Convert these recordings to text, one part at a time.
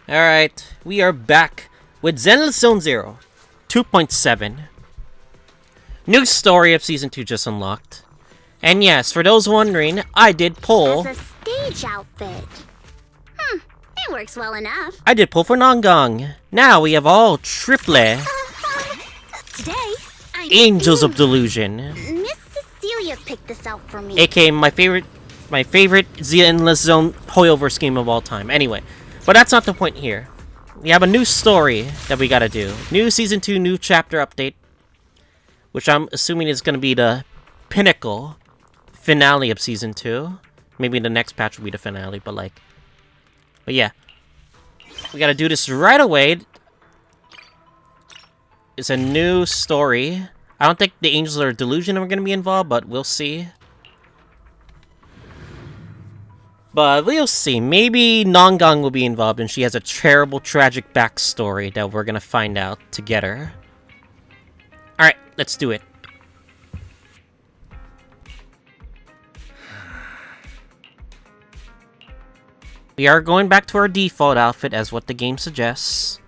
Alright, we are back with Zenless Zone 0 2.7. New story of Season 2 just unlocked. And yes, for those wondering, I did pull... As a stage outfit. It works well enough. I did pull for Nongong. Now we have all triple Today, Angels of Delusion. Miss Cecilia picked this out for me. AKA my favorite Zenless Zone Hoyoverse game of all time. Anyway, but that's not the point here. We have a new story that we gotta do. New Season 2, new chapter update. Which I'm assuming is gonna be the pinnacle finale of Season 2. Maybe the next patch will be the finale, but yeah. We gotta do this right away. It's a new story. I don't think the Angels of Delusion are gonna be involved, but we'll see. But we'll see. Maybe Nongong will be involved, and she has a terrible, tragic backstory that we're gonna find out together. Alright, let's do it. We are going back to our default outfit as what the game suggests.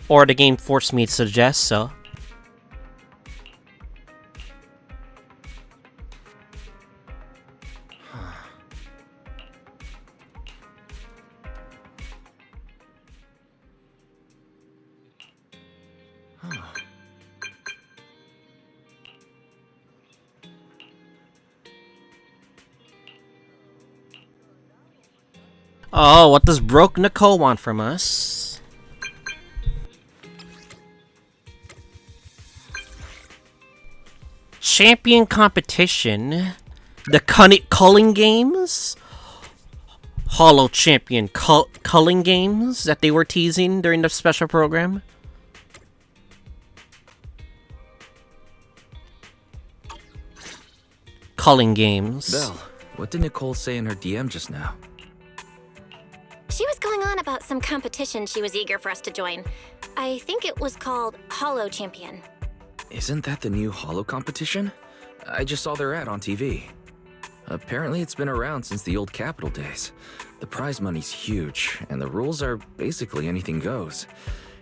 Or the game forced me to suggest, so. Oh, what does broke Nicole want from us? Champion competition? The Cunning Culling Games? Hollow Champion Culling Games that they were teasing during the special program? Culling Games. Belle, what did Nicole say in her DM just now? She was going on about some competition she was eager for us to join. I think it was called Hollow Champion. Isn't that the new Hollow competition? I just saw their ad on TV. Apparently it's been around since the old Capital days. The prize money's huge, and the rules are basically anything goes.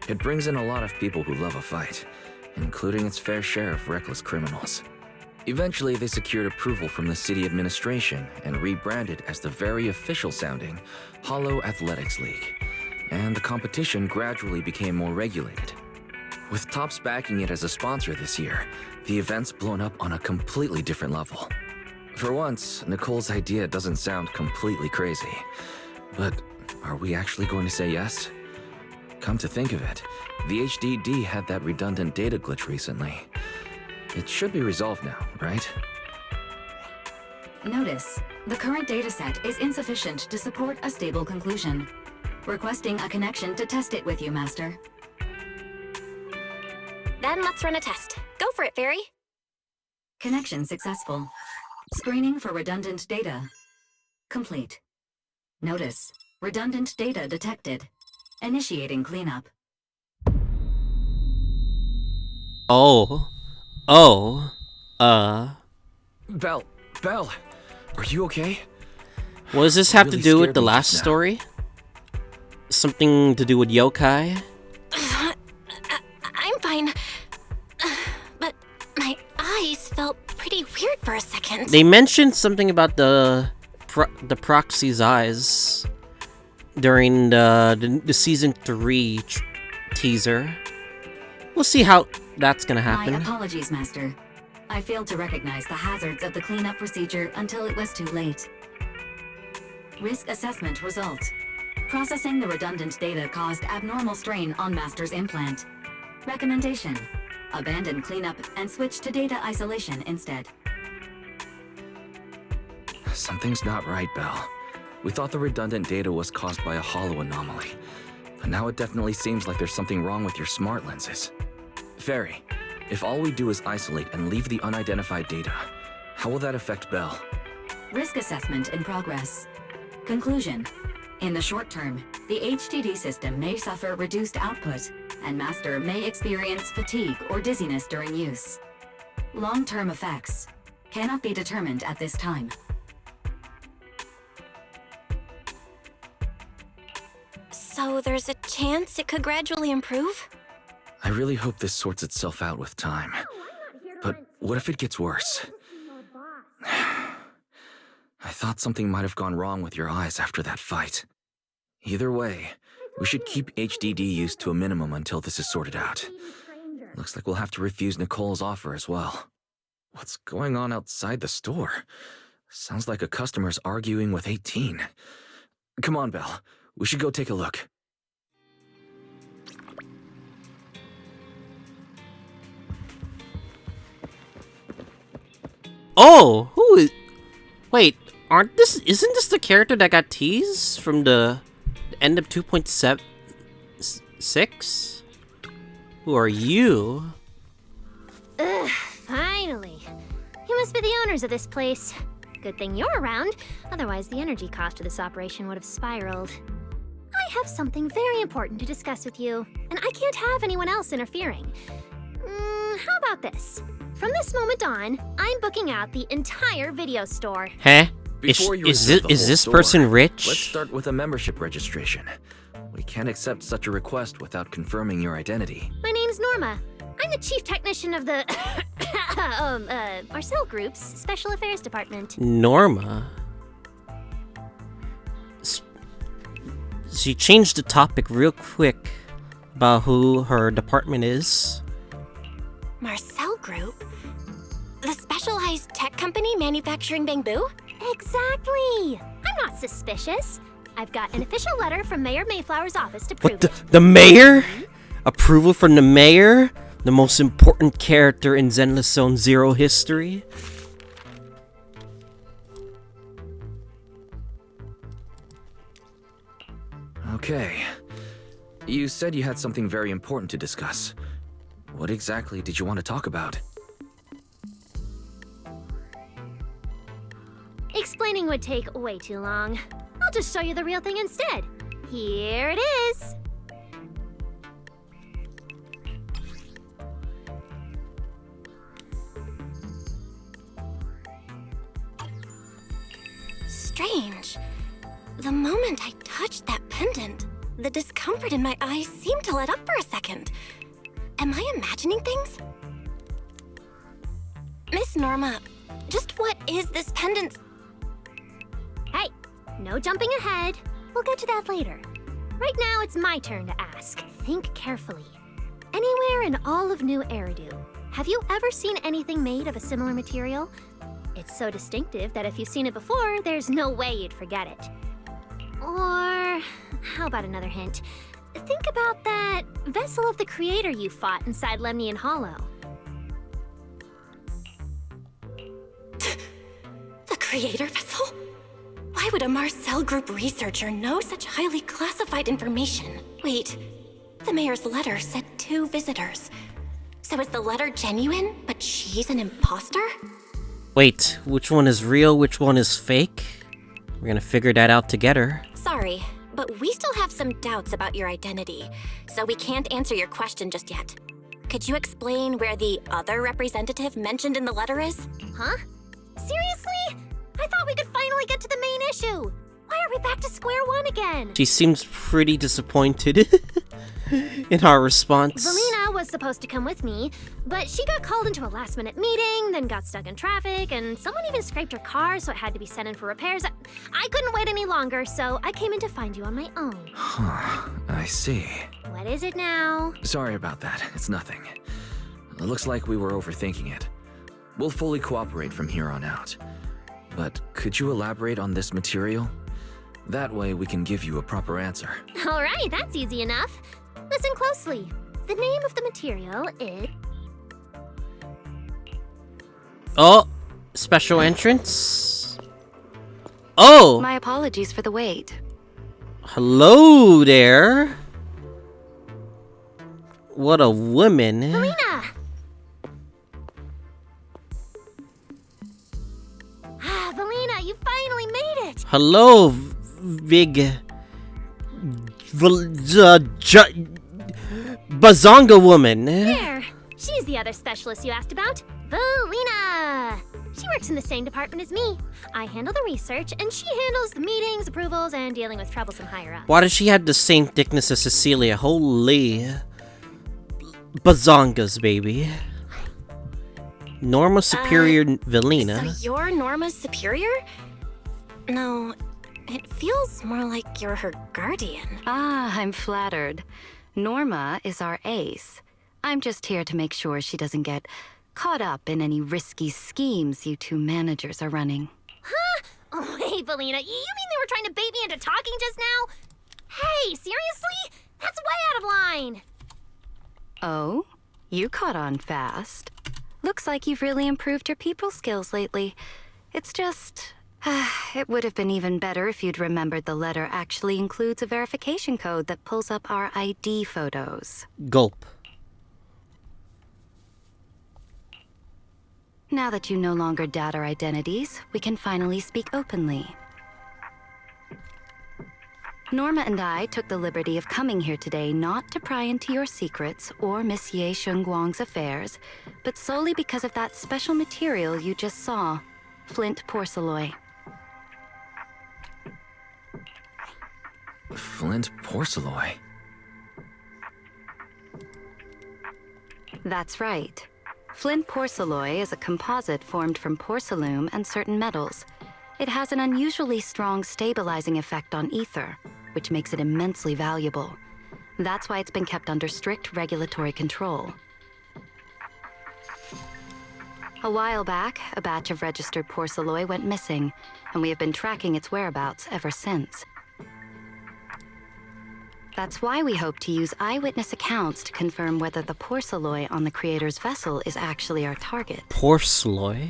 It brings in a lot of people who love a fight, including its fair share of reckless criminals. Eventually, they secured approval from the city administration and rebranded as the very official-sounding Hollow Athletics League. And the competition gradually became more regulated. With Topps backing it as a sponsor this year, the event's blown up on a completely different level. For once, Nicole's idea doesn't sound completely crazy. But are we actually going to say yes? Come to think of it, the HDD had that redundant data glitch recently. It should be resolved now, right? Notice, the current dataset is insufficient to support a stable conclusion. Requesting a connection to test it with you, Master. Then let's run a test. Go for it, Fairy. Connection successful. Screening for redundant data. Complete. Notice, redundant data detected. Initiating cleanup. Belle, are you okay? What does this have to Really do with scared the me last just now. story? Something to do with yokai? I'm fine. But my eyes felt pretty weird for a second. They mentioned something about the Proxy's eyes during the Season 3 teaser. We'll see how that's gonna happen. My apologies, Master. I failed to recognize the hazards of the cleanup procedure until it was too late. Risk assessment result. Processing the redundant data caused abnormal strain on Master's implant. Recommendation: abandon cleanup and switch to data isolation instead. Something's not right, Belle. We thought the redundant data was caused by a hollow anomaly, but now it definitely seems like there's something wrong with your smart lenses. Fairy, if all we do is isolate and leave the unidentified data, how will that affect Belle? Risk assessment in progress. Conclusion: in the short term, the HDD system may suffer reduced output, and Master may experience fatigue or dizziness during use. Long-term effects cannot be determined at this time. So there's a chance it could gradually improve? I really hope this sorts itself out with time. But what if it gets worse? I thought something might have gone wrong with your eyes after that fight. Either way, we should keep HDD use to a minimum until this is sorted out. Looks like we'll have to refuse Nicole's offer as well. What's going on outside the store? Sounds like a customer's arguing with 18. Come on, Belle. We should go take a look. Oh, who is... Wait, isn't this the character that got teased from the end of 2.6? Who are you? Ugh, finally. You must be the owners of this place. Good thing you're around, otherwise the energy cost of this operation would have spiraled. I have something very important to discuss with you, and I can't have anyone else interfering. How about this? From this moment on, I'm booking out the entire video store. Huh? Before you Is reserve the whole this store, person rich? Let's start with a membership registration. We can't accept such a request without confirming your identity. My name's Norma. I'm the chief technician of the Marcel Group's Special Affairs Department. Norma? She changed the topic real quick about who her department is. Marcel Group? The specialized tech company manufacturing bamboo? Exactly! I'm not suspicious. I've got an official letter from Mayor Mayflower's office to prove What, the mayor? Approval from the mayor? The most important character in Zenless Zone Zero history? Okay. You said you had something very important to discuss. What exactly did you want to talk about? Explaining would take way too long. I'll just show you the real thing instead. Here it is. Strange. The moment I touched that pendant, the discomfort in my eyes seemed to let up for a second. Am I imagining things? Miss Norma, just what is this pendant? Hey, no jumping ahead. We'll get to that later. Right now, it's my turn to ask. Think carefully. Anywhere in all of New Eridu, have you ever seen anything made of a similar material? It's so distinctive that if you've seen it before, there's no way you'd forget it. Or, how about another hint? Think about that vessel of the creator you fought inside Lemnian Hollow. The creator vessel? Why would a Marcel Group researcher know such highly classified information? Wait, the mayor's letter said 2 visitors. So is the letter genuine, but she's an imposter? Wait, which one is real, which one is fake? We're gonna figure that out together. Sorry, but we still have some doubts about your identity, so we can't answer your question just yet. Could you explain where the other representative mentioned in the letter is? Huh? Seriously? I thought we could finally get to the main issue. Why are we back to square one again? She seems pretty disappointed in our response. Velina was supposed to come with me, but she got called into a last-minute meeting, then got stuck in traffic, and someone even scraped her car, so it had to be sent in for repairs. I couldn't wait any longer, so I came in to find you on my own. Huh, I see. What is it now? Sorry about that. It's nothing. It looks like we were overthinking it. We'll fully cooperate from here on out. But could you elaborate on this material? That way we can give you a proper answer. All right, that's easy enough. Listen closely. The name of the material is... Oh, special entrance? Oh! My apologies for the wait. Hello there. What a woman. Velina! Velina, you finally made it! Hello, Vig... Bazonga woman. There! She's the other specialist you asked about. Velina! She works in the same department as me. I handle the research, and she handles the meetings, approvals, and dealing with troublesome higher-ups. Why does she have the same thickness as Cecilia? Holy bazongas, baby. Norma Superior Velina. So you're Norma's superior? No, it feels more like you're her guardian. Ah, I'm flattered. Norma is our ace. I'm just here to make sure she doesn't get caught up in any risky schemes you two managers are running. Huh? Oh, hey, Velina, you mean they were trying to bait me into talking just now? Hey, seriously? That's way out of line. Oh? You caught on fast. Looks like you've really improved your people skills lately. It's just... it would have been even better if you'd remembered the letter actually includes a verification code that pulls up our ID photos. Gulp. Now that you no longer doubt our identities, we can finally speak openly. Norma and I took the liberty of coming here today not to pry into your secrets or Miss Ye Shunguang's affairs, but solely because of that special material you just saw, Flint Porcelloy. Flint Porcelloy? That's right. Flint Porcelloy is a composite formed from porcelain and certain metals. It has an unusually strong stabilizing effect on ether, which makes it immensely valuable. That's why it's been kept under strict regulatory control. A while back, a batch of registered Porcelloy went missing, and we have been tracking its whereabouts ever since. That's why we hope to use eyewitness accounts to confirm whether the Porcelloy on the creator's vessel is actually our target. Porcelloy?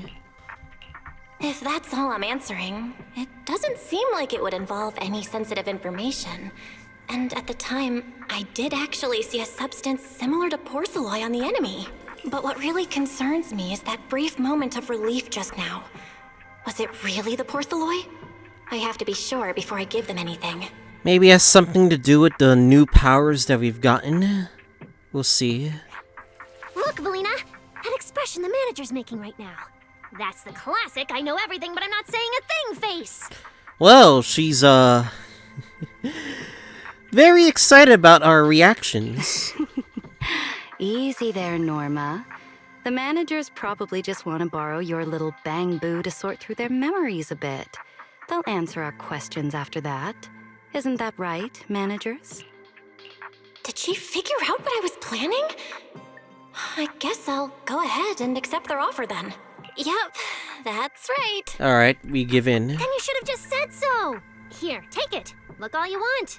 If that's all I'm answering, it doesn't seem like it would involve any sensitive information. And at the time, I did actually see a substance similar to Porcelloy on the enemy. But what really concerns me is that brief moment of relief just now. Was it really the Porcelloy? I have to be sure before I give them anything. Maybe it has something to do with the new powers that we've gotten. We'll see. Look, Velina, that expression the manager's making right now. That's the classic I know everything but I'm not saying a thing face. Well, she's, very excited about our reactions. Easy there, Norma. The managers probably just want to borrow your little bang boo to sort through their memories a bit. They'll answer our questions after that. Isn't that right, managers? Did she figure out what I was planning? I guess I'll go ahead and accept their offer then. Yep, that's right. Alright, we give in. Then you should have just said so. Here, take it. Look all you want.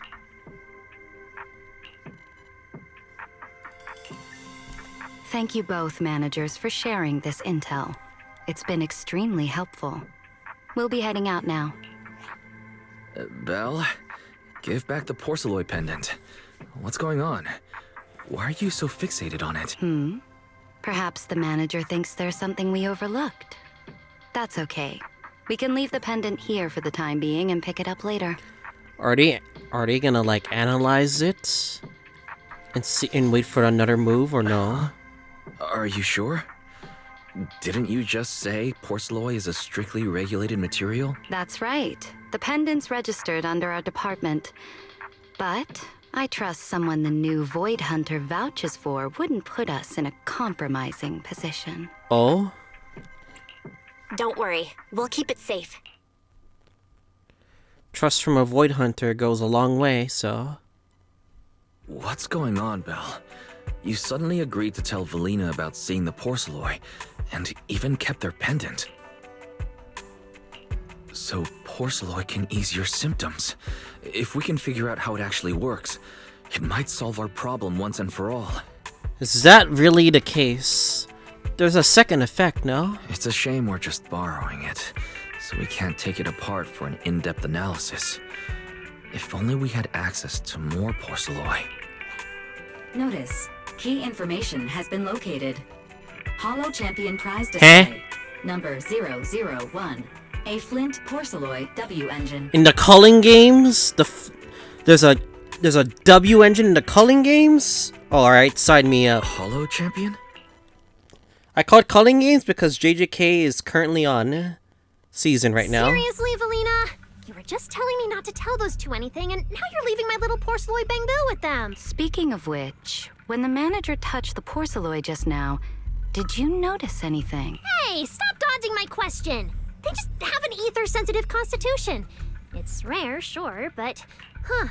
Thank you both, managers, for sharing this intel. It's been extremely helpful. We'll be heading out now. Belle, give back the Porcelloy pendant. What's going on? Why are you so fixated on it? Perhaps the manager thinks there's something we overlooked. That's okay. We can leave the pendant here for the time being and pick it up later. Are they gonna, like, analyze it? And see and wait for another move, or no? Are you sure? Didn't you just say Porcelloy is a strictly regulated material? That's right. The pendant's registered under our department. But I trust someone the new Void Hunter vouches for wouldn't put us in a compromising position. Oh? Don't worry, we'll keep it safe. Trust from a Void Hunter goes a long way, so... What's going on, Belle? You suddenly agreed to tell Velina about seeing the Porcelloy, and even kept their pendant. So Porcelloy can ease your symptoms. If we can figure out how it actually works, it might solve our problem once and for all. Is that really the case? There's a second effect, no? It's a shame we're just borrowing it, so we can't take it apart for an in-depth analysis. If only we had access to more Porcelloy. Notice, key information has been located. Hollow Champion Prize Display, number 001. A Flint Porcelloy W Engine. In the Culling Games? There's a W Engine in the Culling Games? Alright, sign me up. Hollow Champion? I call it Culling Games because JJK is currently on season right now. Seriously, Velina? You were just telling me not to tell those two anything, and now you're leaving my little Porcelloy Bangbu with them. Speaking of which, when the manager touched the Porcelloy just now, did you notice anything? Hey, stop dodging my question. They just have an ether-sensitive constitution. It's rare, sure, but... Huh.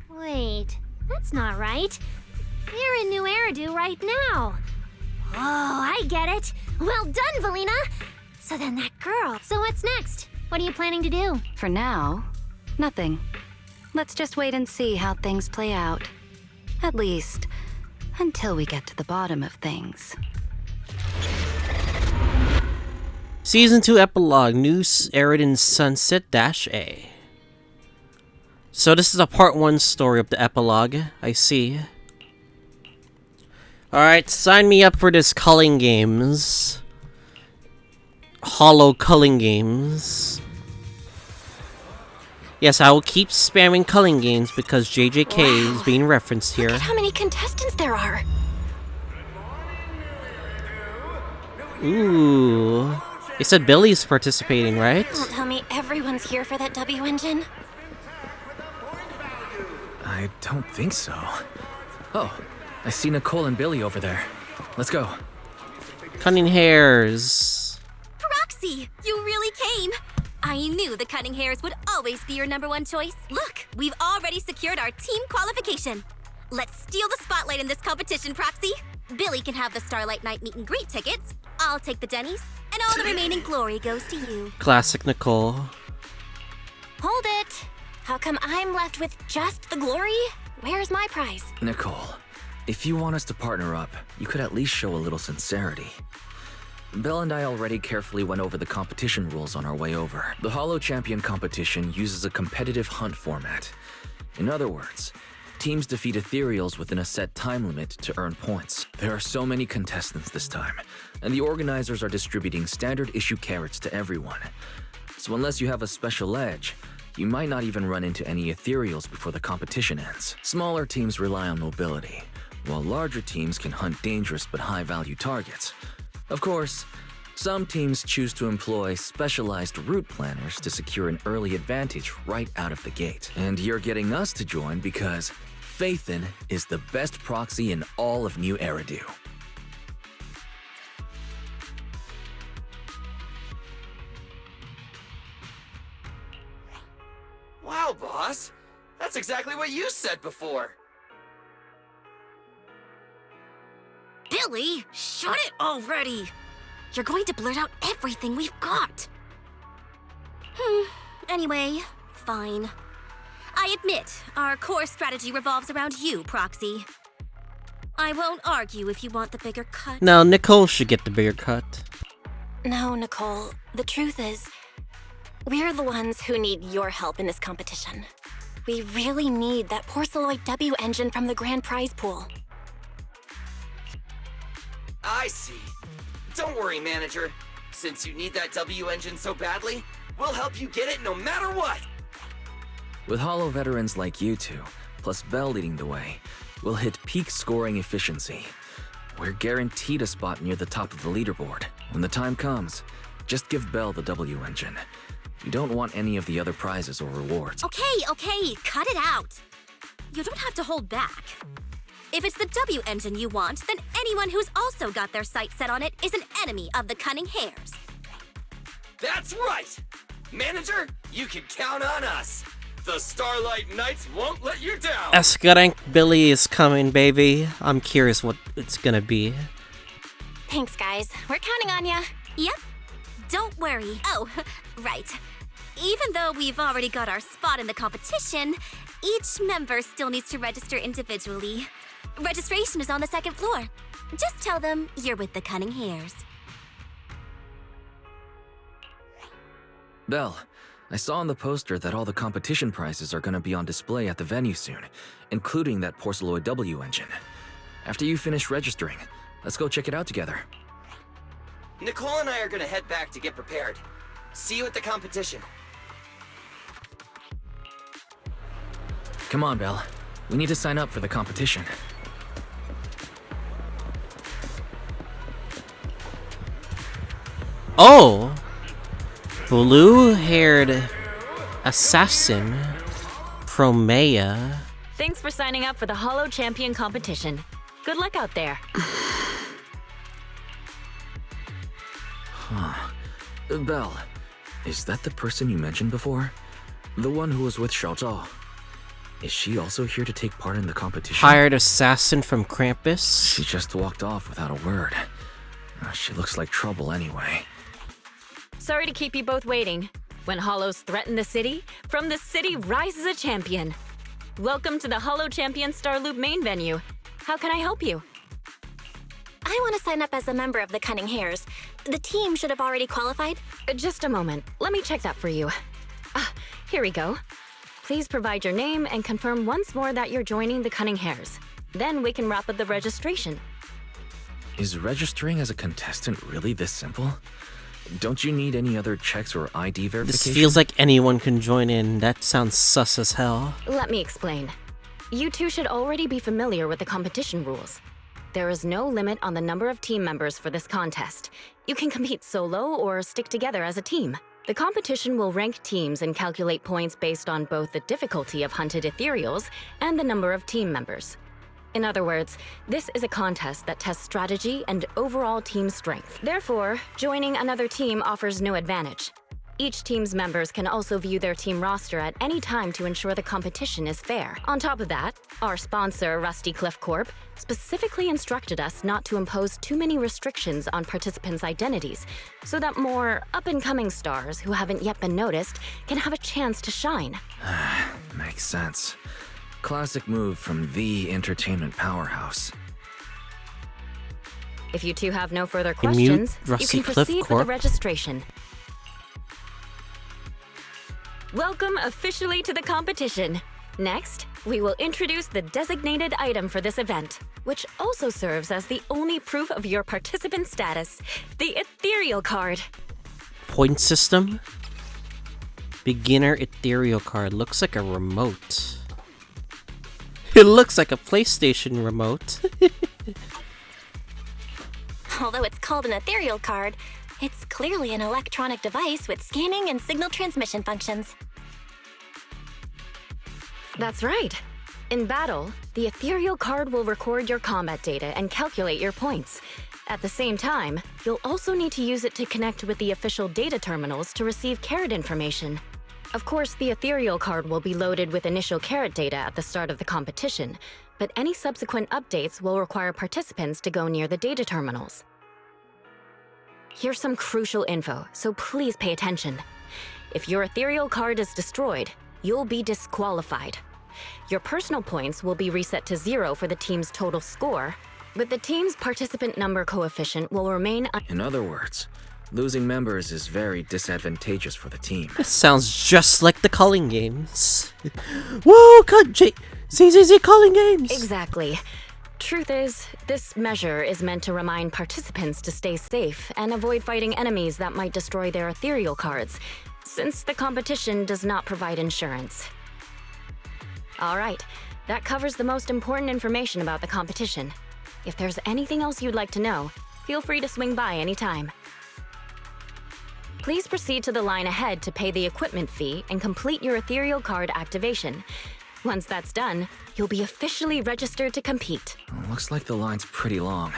Wait, that's not right. We're in New Eridu right now. Oh, I get it. Well done, Velina. So then that girl. So what's next? What are you planning to do? For now, nothing. Let's just wait and see how things play out. At least, until we get to the bottom of things. Season 2 Epilogue, New Eridan Sunset-A. So this is a part 1 story of the epilogue, I see. Alright, sign me up for this Culling Games. Hollow Culling Games. Yes, I will keep spamming Culling Games because JJK is being referenced here. Look at how many contestants there are. Ooh. They said Billy's participating, right? Don't tell me everyone's here for that W engine. I don't think so. Oh, I see Nicole and Billy over there. Let's go. Cunning Hares. Proxy, you really came. I knew the Cunning Hares would always be your #1 choice. Look, we've already secured our team qualification. Let's steal the spotlight in this competition, Proxy. Billy can have the Starlight Night meet and greet tickets. I'll take the Denny's, and all the remaining glory goes to you. Classic Nicole. Hold it. How come I'm left with just the glory? Where's my prize? Nicole, if you want us to partner up, you could at least show a little sincerity. Belle and I already carefully went over the competition rules on our way over. The Hollow Champion competition uses a competitive hunt format. In other words, teams defeat Ethereals within a set time limit to earn points. There are so many contestants this time, and the organizers are distributing standard issue carrots to everyone. So unless you have a special edge, you might not even run into any Ethereals before the competition ends. Smaller teams rely on mobility, while larger teams can hunt dangerous but high-value targets. Of course, some teams choose to employ specialized route planners to secure an early advantage right out of the gate. And you're getting us to join because Phaethon is the best proxy in all of New Eridu. Wow, boss! That's exactly what you said before! Billy, shut it already. You're going to blurt out everything we've got. Anyway, fine. I admit, our core strategy revolves around you, Proxy. I won't argue if you want the bigger cut. No, Nicole should get the bigger cut. No, Nicole. The truth is, we're the ones who need your help in this competition. We really need that Porcelloy W engine from the grand prize pool. I see. Don't worry, manager. Since you need that W engine so badly, we'll help you get it no matter what! With Hollow veterans like you two, plus Belle leading the way, we'll hit peak scoring efficiency. We're guaranteed a spot near the top of the leaderboard. When the time comes, just give Belle the W engine. We don't want any of the other prizes or rewards. Okay, cut it out. You don't have to hold back. If it's the W engine you want, then anyone who's also got their sights set on it is an enemy of the Cunning Hares. That's right! Manager, you can count on us! The Starlight Knights won't let you down! Escarank Billy is coming, baby. I'm curious what it's gonna be. Thanks, guys. We're counting on ya. Yep. Don't worry. Oh, right. Even though we've already got our spot in the competition, each member still needs to register individually. Registration is on the 2nd floor. Just tell them you're with the Cunning Hares. Belle, I saw on the poster that all the competition prizes are gonna be on display at the venue soon, including that Porcelloy W engine. After you finish registering, let's go check it out together. Nicole and I are gonna head back to get prepared. See you at the competition. Come on, Belle. We need to sign up for the competition. Oh! Blue-haired assassin Promeia. Thanks for signing up for the Hollow Champion competition. Good luck out there. Belle, is that the person you mentioned before? The one who was with Xiao Zhao? Is she also here to take part in the competition? Hired assassin from Krampus. She just walked off without a word. She looks like trouble anyway. Sorry to keep you both waiting. When Hollows threaten the city, from the city rises a champion. Welcome to the Hollow Champion Star Loop main venue. How can I help you? I want to sign up as a member of the Cunning Hares. The team should have already qualified. Just a moment. Let me check that for you. Here we go. Please provide your name and confirm once more that you're joining the Cunning Hares. Then we can wrap up the registration. Is registering as a contestant really this simple? Don't you need any other checks or ID verification? This feels like anyone can join in. That sounds sus as hell. Let me explain. You two should already be familiar with the competition rules. There is no limit on the number of team members for this contest. You can compete solo or stick together as a team. The competition will rank teams and calculate points based on both the difficulty of hunted Ethereals and the number of team members. In other words, this is a contest that tests strategy and overall team strength. Therefore, joining another team offers no advantage. Each team's members can also view their team roster at any time to ensure the competition is fair. On top of that, our sponsor, Rusty Cliff Corp, specifically instructed us not to impose too many restrictions on participants' identities, so that more up-and-coming stars who haven't yet been noticed can have a chance to shine. Makes sense. Classic move from the entertainment powerhouse. If you two have no further Mute questions, you Rusty can Cliff proceed with the Corp. registration. Welcome officially to the competition. Next, we will introduce the designated item for this event, which also serves as the only proof of your participant status, the Ethereal card. Point system? Beginner Ethereal card. Looks like a remote. It looks like a PlayStation remote. Although it's called an Ethereal card, it's clearly an electronic device with scanning and signal transmission functions. That's right. In battle, the Ethereal card will record your combat data and calculate your points. At the same time, you'll also need to use it to connect with the official data terminals to receive carrot information. Of course, the Ethereal card will be loaded with initial carrot data at the start of the competition, but any subsequent updates will require participants to go near the data terminals. Here's some crucial info, so please pay attention. If your Ethereal card is destroyed, you'll be disqualified. Your personal points will be reset to 0 for the team's total score, but the team's participant number coefficient will remain In other words, losing members is very disadvantageous for the team. This sounds just like the Culling Games. Whoa, ZZZ Culling Games! Exactly. Truth is, this measure is meant to remind participants to stay safe and avoid fighting enemies that might destroy their Ethereal cards, since the competition does not provide insurance. All right, that covers the most important information about the competition. If there's anything else you'd like to know, feel free to swing by anytime. Please proceed to the line ahead to pay the equipment fee and complete your Ethereal card activation. Once that's done, you'll be officially registered to compete. Looks like the line's pretty long.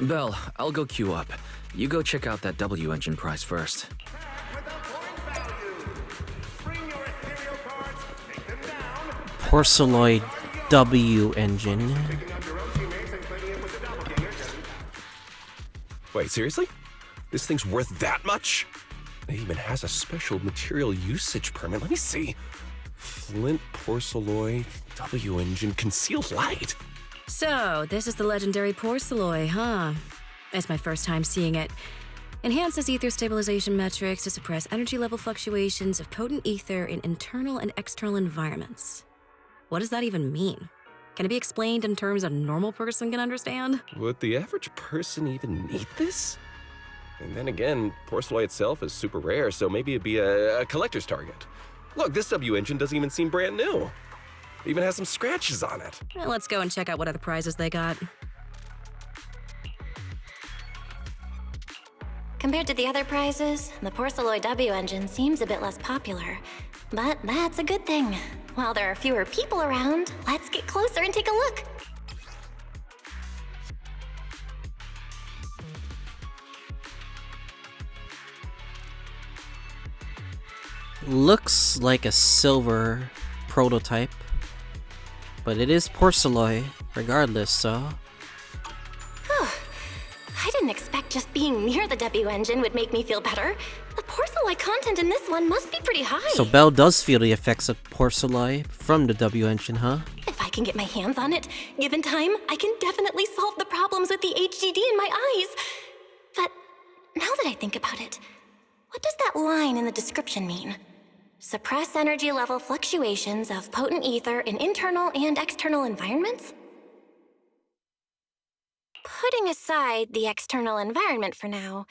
Belle, I'll go queue up. You go check out that W Engine prize first. Porcelloy W Engine. Wait, seriously? This thing's worth that much? It even has a special material usage permit. Let me see. Flint Porcelloy W Engine Concealed Light. So, this is the legendary Porcelloy, huh? It's my first time seeing it. Enhances ether stabilization metrics to suppress energy level fluctuations of potent ether in internal and external environments. What does that even mean? Can it be explained in terms a normal person can understand? Would the average person even need this? And then again, Porcelloy itself is super rare, so maybe it'd be a collector's target. Look, this W Engine doesn't even seem brand new. It even has some scratches on it. Well, let's go and check out what other prizes they got. Compared to the other prizes, the Porcelloy W Engine seems a bit less popular. But that's a good thing. While there are fewer people around, let's get closer and take a look. Looks like a silver prototype, but it is Porcelloy regardless, so... I didn't expect just being near the W Engine would make me feel better. The Porcelloy content in this one must be pretty high. So Belle does feel the effects of Porcelloy from the W Engine, huh? If I can get my hands on it, given time, I can definitely solve the problems with the HDD in my eyes. But now that I think about it, what does that line in the description mean? Suppress energy level fluctuations of potent ether in internal and external environments? Putting aside the external environment for now,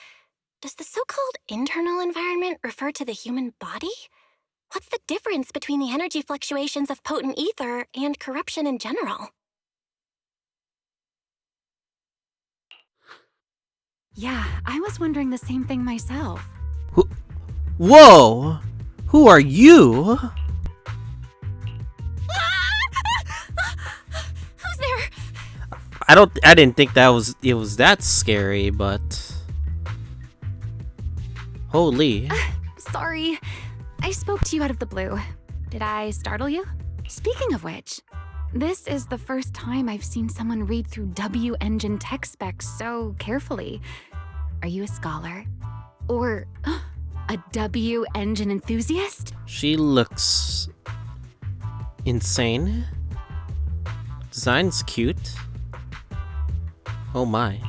does the so-called internal environment refer to the human body? What's the difference between the energy fluctuations of potent ether and corruption in general? Yeah, I was wondering the same thing myself. Whoa! Who are you? Who's there? I didn't think it was that scary, but... Holy. Sorry, I spoke to you out of the blue. Did I startle you? Speaking of which, this is the first time I've seen someone read through W Engine tech specs so carefully. Are you a scholar? Or a W Engine enthusiast? She looks... insane. Design's cute. Oh my.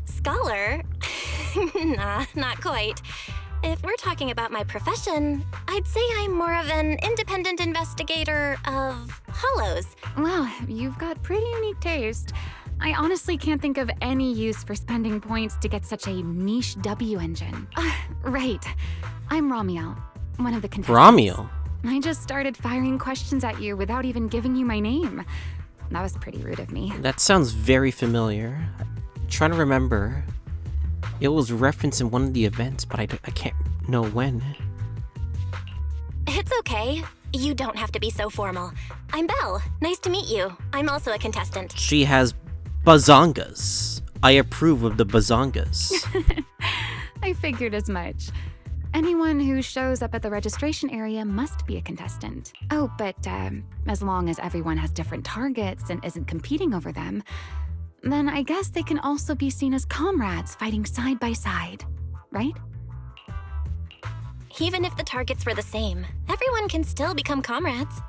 Scholar? Nah, not quite. If we're talking about my profession, I'd say I'm more of an independent investigator of hollows. Well, you've got pretty unique taste. I honestly can't think of any use for spending points to get such a niche W engine. Right. I'm Ramiel, one of the contestants. Ramiel? I just started firing questions at you without even giving you my name. That was pretty rude of me. That sounds very familiar. I'm trying to remember. It was referenced in one of the events, but I can't know when. It's okay. You don't have to be so formal. I'm Belle. Nice to meet you. I'm also a contestant. She has bazongas. I approve of the bazongas. I figured as much. Anyone who shows up at the registration area must be a contestant. Oh, but as long as everyone has different targets and isn't competing over them, then I guess they can also be seen as comrades fighting side by side, right? Even if the targets were the same, everyone can still become comrades.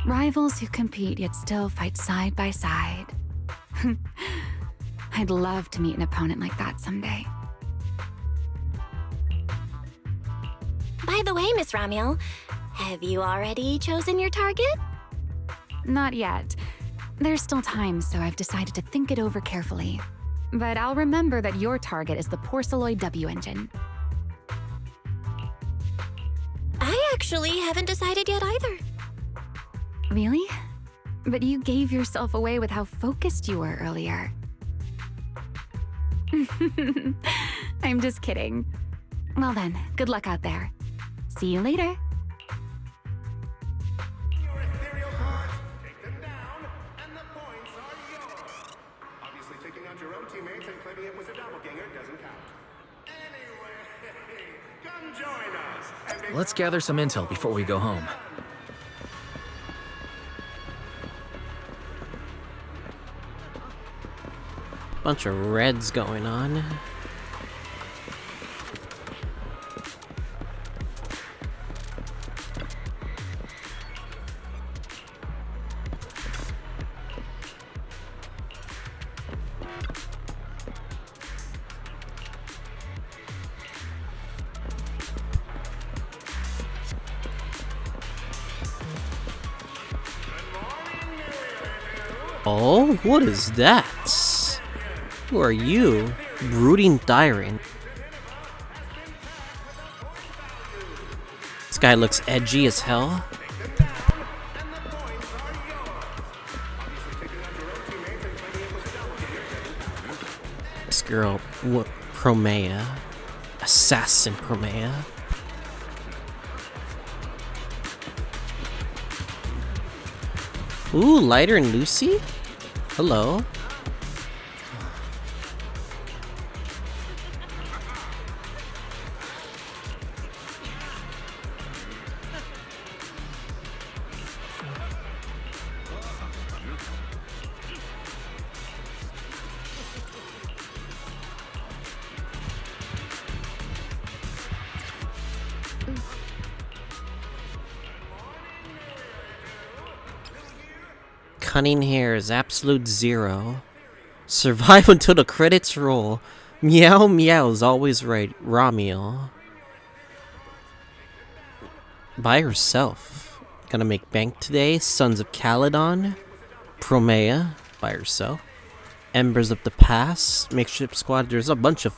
Rivals who compete yet still fight side by side. I'd love to meet an opponent like that someday. By the way, Miss Ramiel, have you already chosen your target? Not yet. There's still time, so I've decided to think it over carefully. But I'll remember that your target is the Porcelloy W Engine. I actually haven't decided yet either. Really? But you gave yourself away with how focused you were earlier. I'm just kidding. Well then, good luck out there. See you later. Your ethereal cards, take them down, and the points are yours. Obviously, taking out your own teammates and claiming it was a doppelganger doesn't count. Anyway, come join us. And Let's gather some intel before we go home. Bunch of reds going on. Oh, what is that? Who are you? Brooding Thiren. This guy looks edgy as hell. This girl Promeia. Assassin Promeia. Ooh, Lighter and Lucy? Hello. Cunning Hares, absolute zero. Survive until the credits roll. Meow meow's always right. Ramiel. By herself. Gonna make bank today. Sons of Caledon. Promeia. By herself. Embers of the Past. Makeshift Squad. There's a bunch of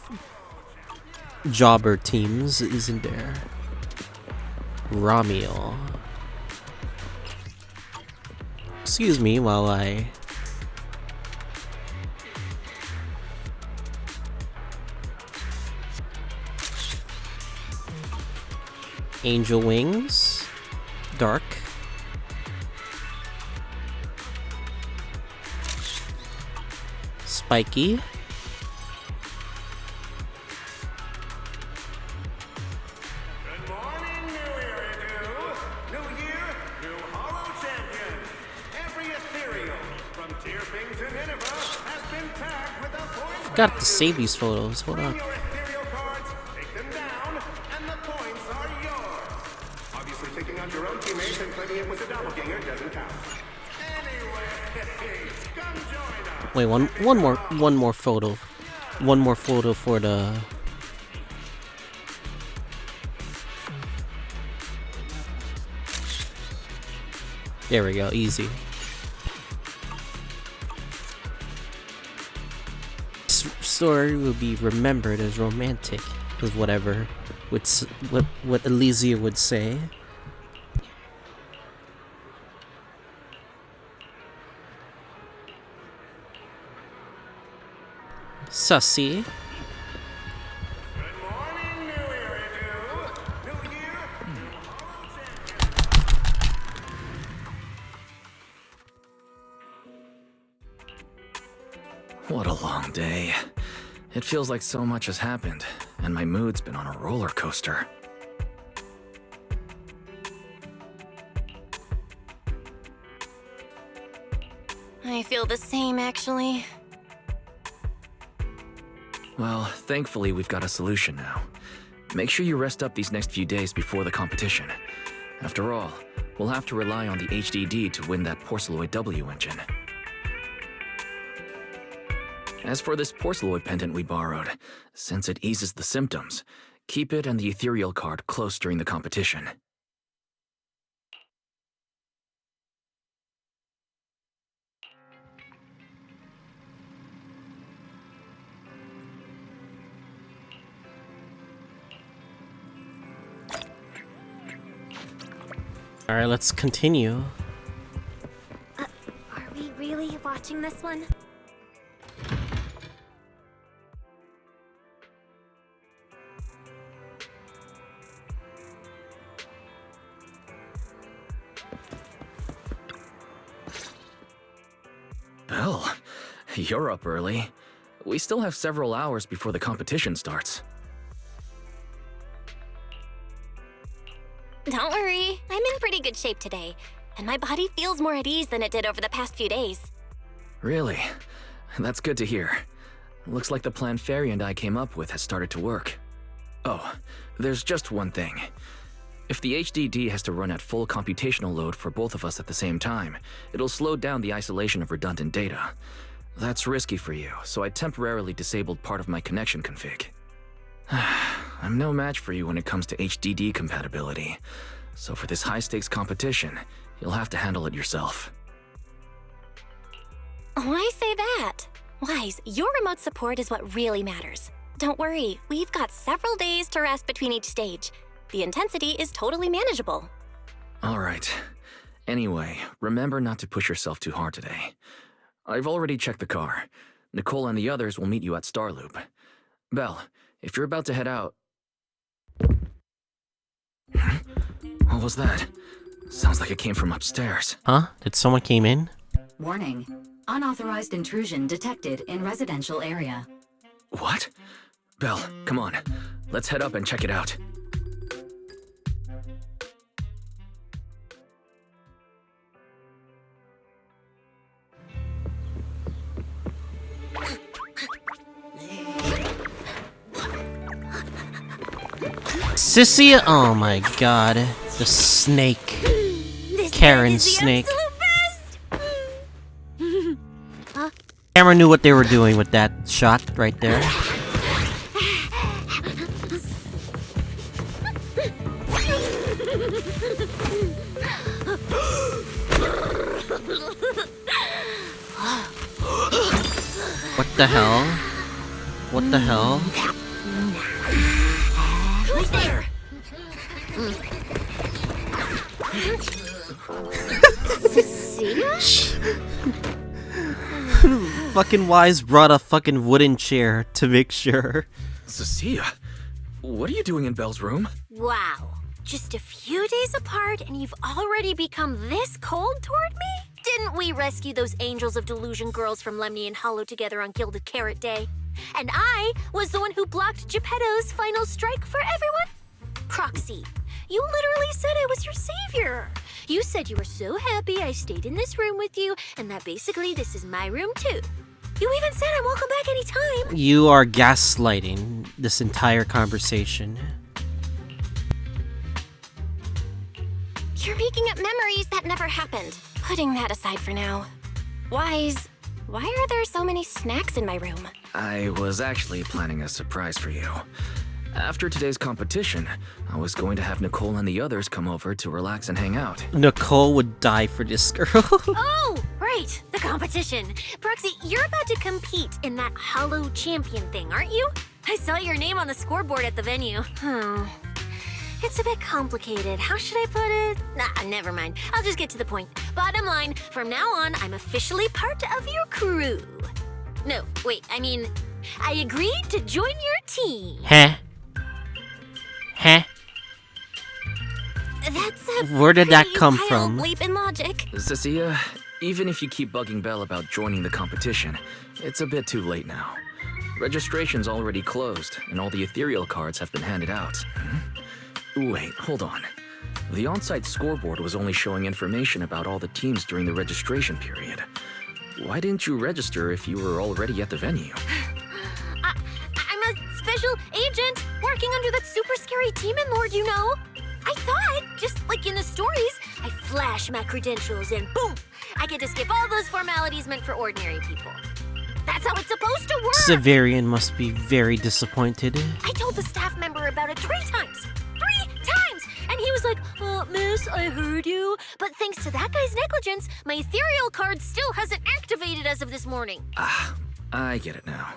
jobber teams, isn't there? Ramiel. Excuse me while I... Angel Wings. Dark. Spiky. Good morning, New Iridu. New year, new Hollow champion. Every Ethereal, from Tearfing to Nineveh, has been tagged with a point. Forgot to save these photos. Hold Bring on. your Ethereal cards, take them down, and the points are yours. Obviously, taking out your own teammates and claiming it was a doppelganger doesn't count. Anyway, come join us. Wait, one more photo. One more photo for the... There we go, easy. This story will be remembered as romantic, with whatever, what Elysia would say. Sussy. Good morning, New Iridu. New year, new Hollow champion. What a long day. It feels like so much has happened, and my mood's been on a roller coaster. I feel the same, actually. Well, thankfully we've got a solution now. Make sure you rest up these next few days before the competition. After all, we'll have to rely on the HDD to win that Porcelloy W Engine. As for this Porcelloy pendant we borrowed, since it eases the symptoms, keep it and the Ethereal card close during the competition. Alright, let's continue. Are we really watching this one? Belle, you're up early. We still have several hours before the competition starts. Don't worry, I'm in pretty good shape today, and my body feels more at ease than it did over the past few days. Really? That's good to hear. Looks like the plan Fairy and I came up with has started to work. Oh, there's just one thing. If the HDD has to run at full computational load for both of us at the same time, it'll slow down the isolation of redundant data. That's risky for you, so I temporarily disabled part of my connection config. I'm no match for you when it comes to HDD compatibility, so for this high-stakes competition, you'll have to handle it yourself. Why say that? Wise, your remote support is what really matters. Don't worry, we've got several days to rest between each stage. The intensity is totally manageable. All right. Anyway, remember not to push yourself too hard today. I've already checked the car. Nicole and the others will meet you at Starloop. Belle, if you're about to head out... What was that? Sounds like it came from upstairs. Huh? Did someone came in? Warning. Unauthorized intrusion detected in residential area. What? Belle, come on. Let's head up and check it out. Cissia? Oh my god. The snake. Karen snake. Camera knew what they were doing with that shot right there. What the hell? What the hell? Who's there? Fucking Wise brought a fucking wooden chair to make sure. Cissia, what are you doing in Belle's room? Wow. Just a few days apart and you've already become this cold toward me? Didn't we rescue those Angels of Delusion girls from Lemny and Hollow together on Gilded Carrot Day? And I was the one who blocked Geppetto's final strike for everyone? Proxy, you literally said I was your savior. You said you were so happy I stayed in this room with you, and that basically this is my room too. You even said I'm welcome back anytime. You are gaslighting this entire conversation. You're making up memories that never happened. Putting that aside for now. Wise, why are there so many snacks in my room? I was actually planning a surprise for you. After today's competition, I was going to have Nicole and the others come over to relax and hang out. Nicole would die for this girl. Oh, right, the competition. Proxy, you're about to compete in that Hollow Champion thing, aren't you? I saw your name on the scoreboard at the venue. It's a bit complicated. How should I put it? Nah, never mind. I'll just get to the point. Bottom line, from now on, I'm officially part of your crew. No, wait, I mean, I agreed to join your team. Huh? Huh? That's a Where did that pretty come wild from? leap in logic. Cissia, even if you keep bugging Belle about joining the competition, it's a bit too late now. Registration's already closed, and all the Ethereal cards have been handed out. Wait, hold on. The on-site scoreboard was only showing information about all the teams during the registration period. Why didn't you register if you were already at the venue? I'm a special agent working under that super scary demon lord, you know. I thought, just like in the stories, I flash my credentials and boom, I get to skip all those formalities meant for ordinary people. That's how it's supposed to work. Severian must be very disappointed. I told the staff member about it 3 times. 3 times! And he was like, miss, I heard you. But thanks to that guy's negligence, my ethereal card still hasn't activated as of this morning. Ah, I get it now.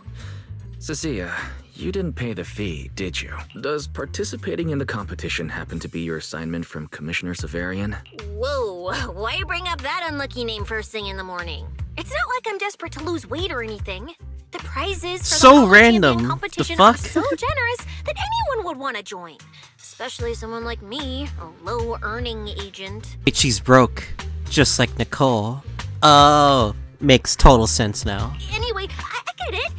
Cissia, you didn't pay the fee, did you? Does participating in the competition happen to be your assignment from Commissioner Severian? Whoa, why bring up that unlucky name first thing in the morning? It's not like I'm desperate to lose weight or anything. The prizes for So the Hollow Champion random. competition The are fuck? so generous that anyone would want to join. Especially someone like me, a low-earning agent. She's broke, just like Nicole. Oh, makes total sense now. Anyway, I get it.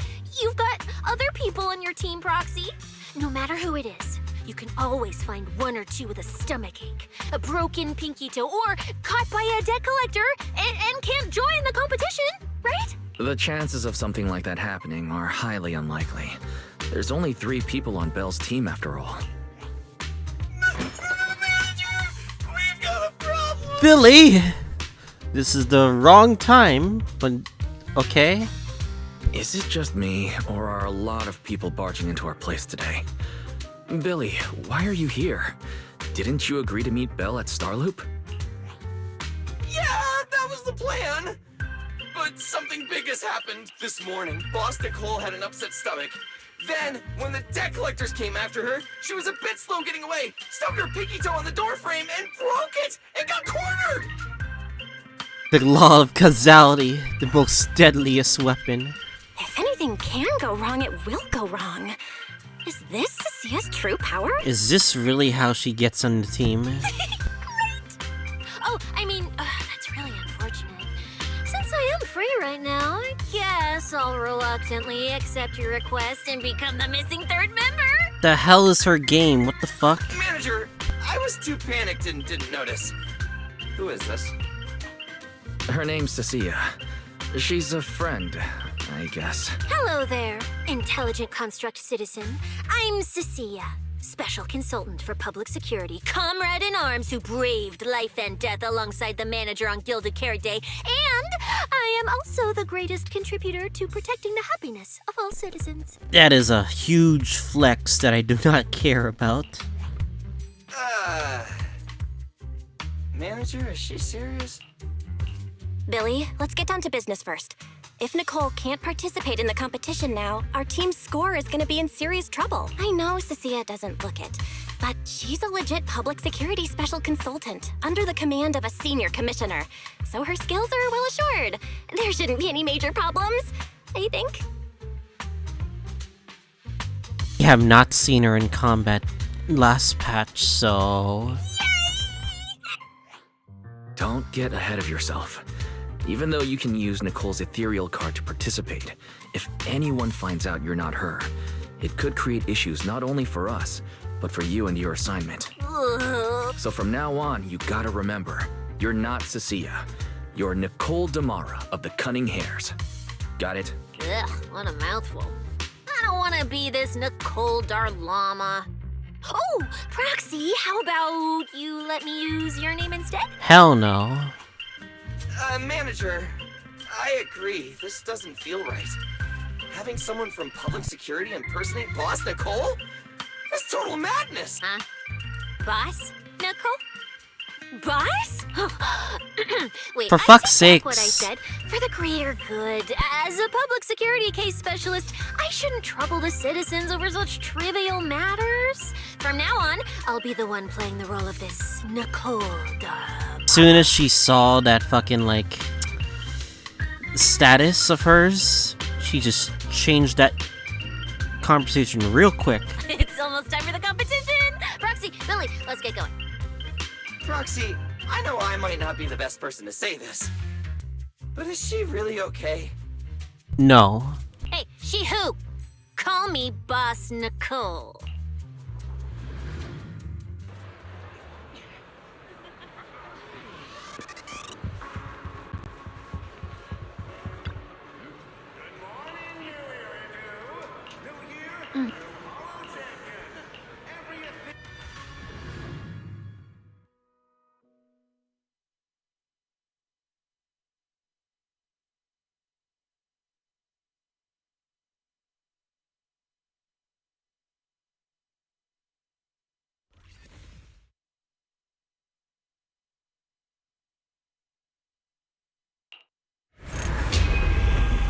You've got other people in your team, Proxy. No matter who it is, you can always find 1 or 2 with a stomachache, a broken pinky toe, or caught by a debt collector and can't join the competition, right? The chances of something like that happening are highly unlikely. There's only 3 people on Belle's team after all. We've got a problem! Billy! This is the wrong time, but okay. Is it just me, or are a lot of people barging into our place today? Billy, why are you here? Didn't you agree to meet Belle at Starloop? Yeah, that was the plan! But something big has happened. This morning, Boss Nicole had an upset stomach. Then, when the debt collectors came after her, she was a bit slow getting away, stubbed her pinky toe on the door frame, and broke it, and got cornered! The law of causality, the most deadliest weapon. If anything something can go wrong, it will go wrong. Is this Cissia's true power? Is this really how she gets on the team? Oh, I mean, that's really unfortunate. Since I am free right now, I guess I'll reluctantly accept your request and become the missing third member. The hell is her game? What the fuck? Manager, I was too panicked and didn't notice. Who is this? Her name's Cissia. She's a friend, I guess. Hello there, intelligent construct citizen. I'm Cissia, special consultant for public security, comrade in arms who braved life and death alongside the manager on Gilded Carrot Day, and I am also the greatest contributor to protecting the happiness of all citizens. That is a huge flex that I do not care about. Manager, is she serious? Billy, let's get down to business first. If Nicole can't participate in the competition now, our team's score is gonna be in serious trouble. I know Cissia doesn't look it, but she's a legit public security special consultant under the command of a senior commissioner, so her skills are well assured. There shouldn't be any major problems, I think. We have not seen her in combat last patch, so... Don't get ahead of yourself. Even though you can use Nicole's ethereal card to participate, if anyone finds out you're not her, it could create issues not only for us, but for you and your assignment. So from now on, you gotta remember, you're not Cissia. You're Nicole Damara of the Cunning Hares. Got it? Ugh, what a mouthful. I don't want to be this Nicole Darlama. Oh, Proxy, how about you let me use your name instead? Hell no. Manager, I agree. This doesn't feel right. Having someone from public security impersonate Boss Nicole? That's total madness! Huh? Boss? Nicole? Boss? Wait, For fuck's I take back what I sakes. said. For the greater good. As a public security case specialist, I shouldn't trouble the citizens over such trivial matters. From now on, I'll be the one playing the role of this Nicole Darlama. As soon as she saw that fucking, like, status of hers, she just changed that conversation real quick. It's almost time for the competition! Proxy, Billy, let's get going. Proxy, I know I might not be the best person to say this, but is she really okay? No. Hey, she who? Call me Boss Nicole.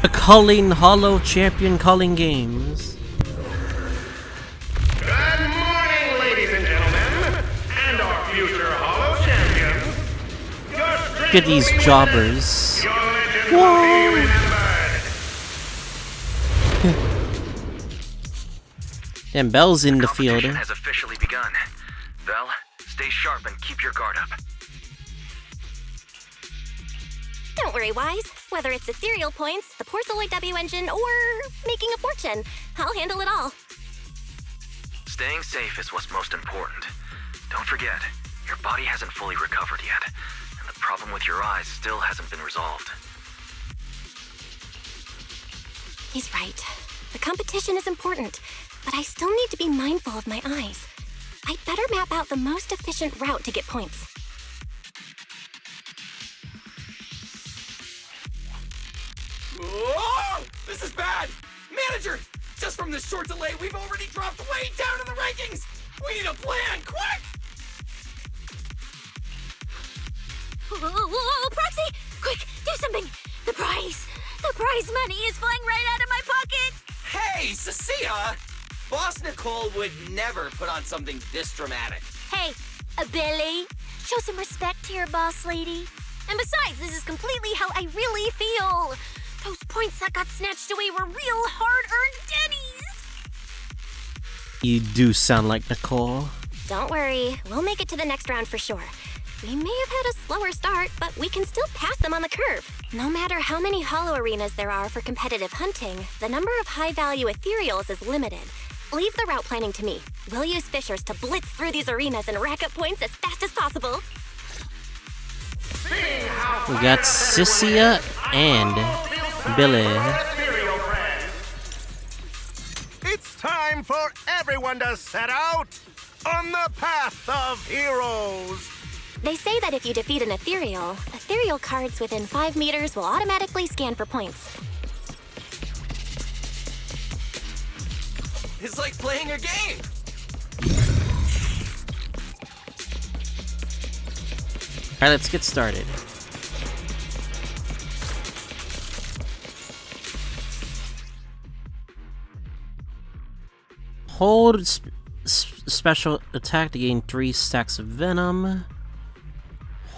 The Hollow Culling Games. Good morning, ladies and gentlemen, and our future Hollow champions. Look at these jobbers. Your legend will be remembered. And Belle's in the field. Competition has officially begun. Belle, stay sharp and keep your guard up. Don't worry, Wise. Whether it's ethereal points, the Porcelloy W Engine, or making a fortune, I'll handle it all. Staying safe is what's most important. Don't forget, your body hasn't fully recovered yet, and the problem with your eyes still hasn't been resolved. He's right. The competition is important, but I still need to be mindful of my eyes. I'd better map out the most efficient route to get points. Whoa! This is bad! Manager! Just from this short delay, we've already dropped way down in the rankings! We need a plan, quick! Whoa, Proxy! Quick, do something! The prize money is flying right out of my pocket! Hey, Cissia! Boss Nicole would never put on something this dramatic. Hey, Billy, show some respect to your boss lady. And besides, this is completely how I really feel. Those points that got snatched away were real hard-earned dennies! You do sound like Nicole. Don't worry, we'll make it to the next round for sure. We may have had a slower start, but we can still pass them on the curve. No matter how many hollow arenas there are for competitive hunting, the number of high-value Ethereals is limited. Leave the route planning to me. We'll use fishers to blitz through these arenas and rack up points as fast as possible. We got Cissia and Billy. It's time for everyone to set out on the path of heroes. They say that if you defeat an Ethereal, Ethereal cards within 5 meters will automatically scan for points. It's like playing a game. Alright, let's get started. Hold special attack to gain 3 stacks of venom.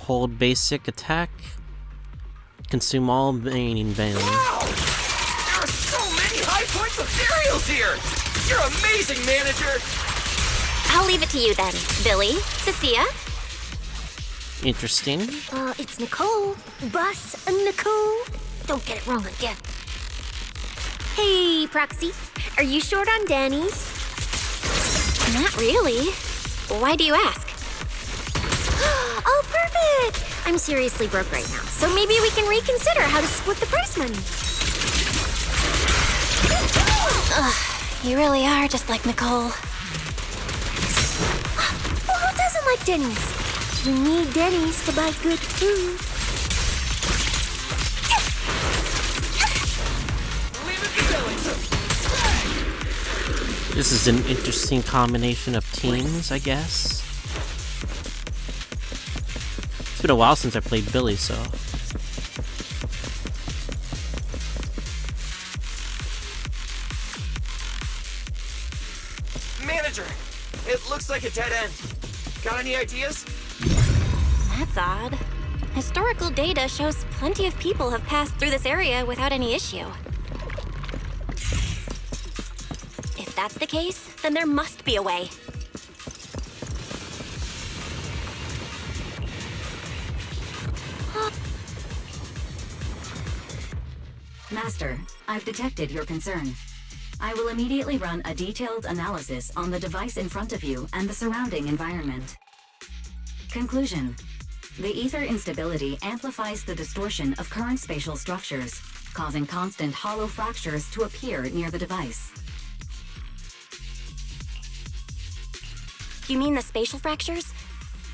Hold basic attack. Consume all remaining venom. Wow! There are so many high points Ethereals here! You're amazing, manager! I'll leave it to you then, Billy, Cissia. Interesting. It's Nicole. Boss Nicole. Don't get it wrong again. Hey, Proxy. Are you short on Danny's? Not really. Why do you ask? Oh, perfect! I'm seriously broke right now, so maybe we can reconsider how to split the prize money. Ugh, you really are just like Nicole. Well, who doesn't like Denny's? You need Denny's to buy good food. This is an interesting combination of teams, I guess. It's been a while since I played Billy, so... Manager, it looks like a dead end. Got any ideas? That's odd. Historical data shows plenty of people have passed through this area without any issue. If that's the case, then there must be a way. Master, I've detected your concern. I will immediately run a detailed analysis on the device in front of you and the surrounding environment. Conclusion. The ether instability amplifies the distortion of current spatial structures, causing constant hollow fractures to appear near the device. You mean the spatial fractures?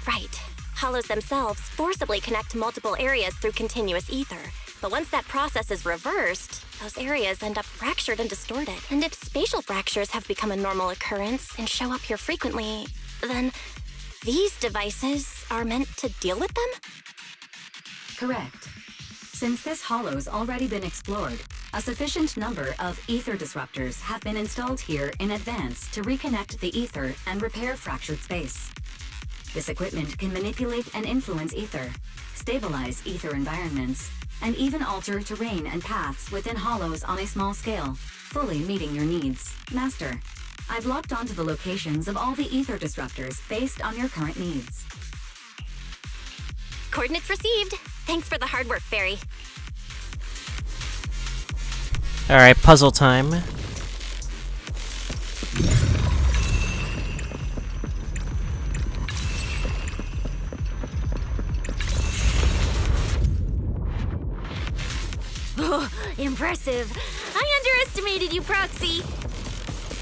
Right. Hollows themselves forcibly connect to multiple areas through continuous ether. But once that process is reversed, those areas end up fractured and distorted. And if spatial fractures have become a normal occurrence and show up here frequently, then these devices are meant to deal with them? Correct. Since this hollow's already been explored, a sufficient number of ether disruptors have been installed here in advance to reconnect the ether and repair fractured space. This equipment can manipulate and influence ether, stabilize ether environments, and even alter terrain and paths within hollows on a small scale, fully meeting your needs. Master, I've locked onto the locations of all the ether disruptors based on your current needs. Coordinates received. Thanks for the hard work, Barry. Alright, puzzle time. Oh, impressive. I underestimated you, Proxy.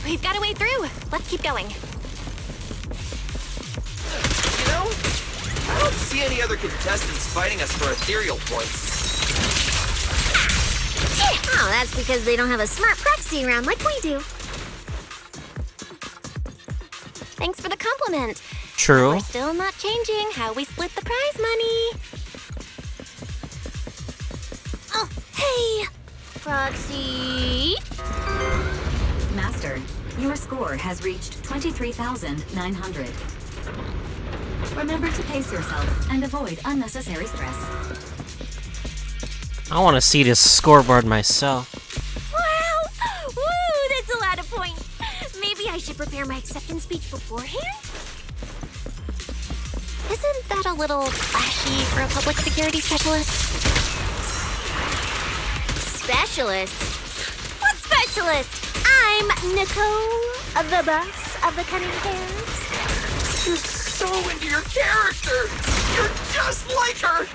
We've got a way through. Let's keep going. You know, I don't see any other contestants fighting us for ethereal points. Oh, that's because they don't have a smart Proxy around like we do. Thanks for the compliment. True. We're still not changing how we split the prize money. Oh, hey, Proxy. Master, your score has reached 23,900. Remember to pace yourself and avoid unnecessary stress. I want to see this scoreboard myself. Wow! Woo! That's a lot of points. Maybe I should prepare my acceptance speech beforehand? Isn't that a little flashy for a public security specialist? Specialist? What specialist? I'm Nicole, the boss of the Cunning Hares. You're so into your character! You're just like her!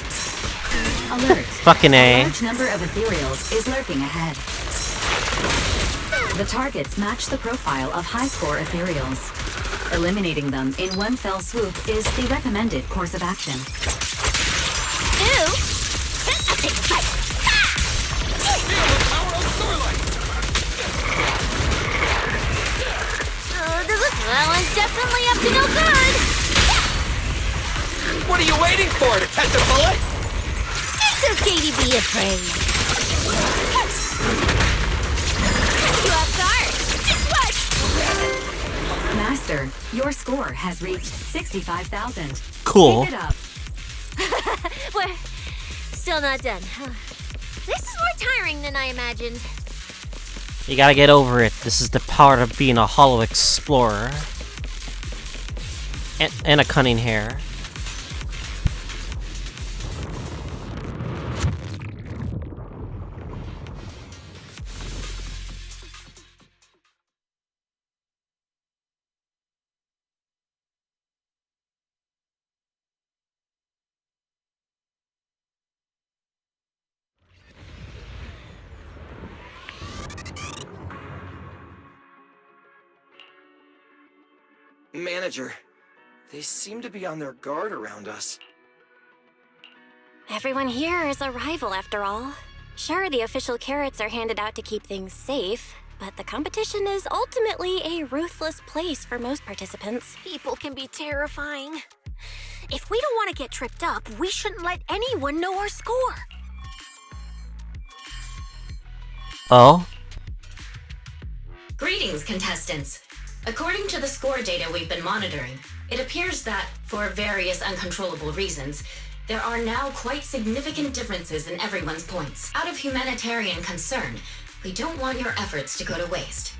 Alert. Fucking A A. large number of Ethereals is lurking ahead. The targets match the profile of high-score Ethereals. Eliminating them in one fell swoop is the recommended course of action. Ew! I'll take a bite. Feel the power of Starlight! That one's definitely up to no good. What are you waiting for, to catch a bullet? It's okay to be afraid. You off guard. Just watch. Master, your score has reached 65,000. Cool. Keep it up. We're still not done. This is more tiring than I imagined. You gotta get over it. This is the part of being a hollow explorer. And a cunning hare. Manager, they seem to be on their guard around us. Everyone here is a rival, after all. Sure, the official carrots are handed out to keep things safe, but the competition is ultimately a ruthless place for most participants. People can be terrifying. If we don't want to get tripped up, we shouldn't let anyone know our score. Oh? Greetings, contestants. According to the score data we've been monitoring, it appears that, for various uncontrollable reasons, there are now quite significant differences in everyone's points. Out of humanitarian concern, we don't want your efforts to go to waste.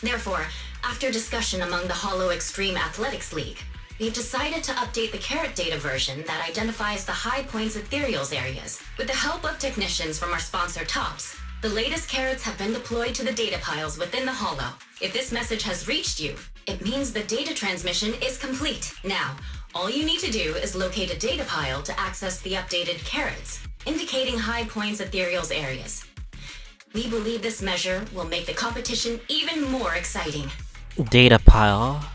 Therefore, after discussion among the Hollow Extreme Athletics League, we've decided to update the carrot data version that identifies the high points Ethereals areas. With the help of technicians from our sponsor Tops, the latest carrots have been deployed to the data piles within the Hollow. If this message has reached you, it means the data transmission is complete. Now, all you need to do is locate a data pile to access the updated carrots, indicating high points Ethereals areas. We believe this measure will make the competition even more exciting. Data pile.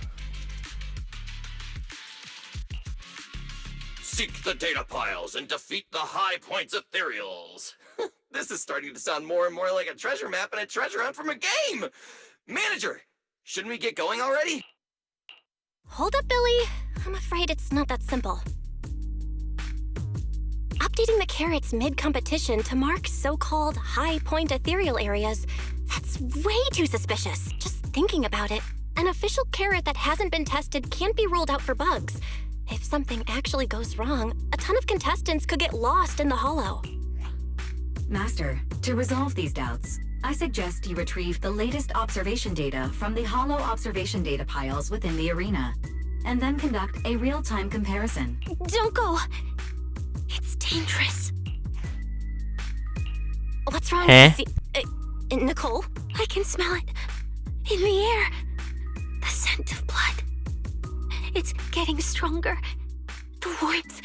Seek the data piles and defeat the high points Ethereals. This is starting to sound more and more like a treasure map and a treasure hunt from a game! Manager, shouldn't we get going already? Hold up, Billy. I'm afraid it's not that simple. Updating the carrots mid-competition to mark so-called high-point ethereal areas, that's way too suspicious. Just thinking about it, an official carrot that hasn't been tested can't be ruled out for bugs. If something actually goes wrong, a ton of contestants could get lost in the Hollow. Master, to resolve these doubts, I suggest you retrieve the latest observation data from the Hollow observation data piles within the arena, and then conduct a real-time comparison. Don't go. It's dangerous. What's wrong, Huh? Nicole? I can smell it. In the air. The scent of blood. It's getting stronger. The warmth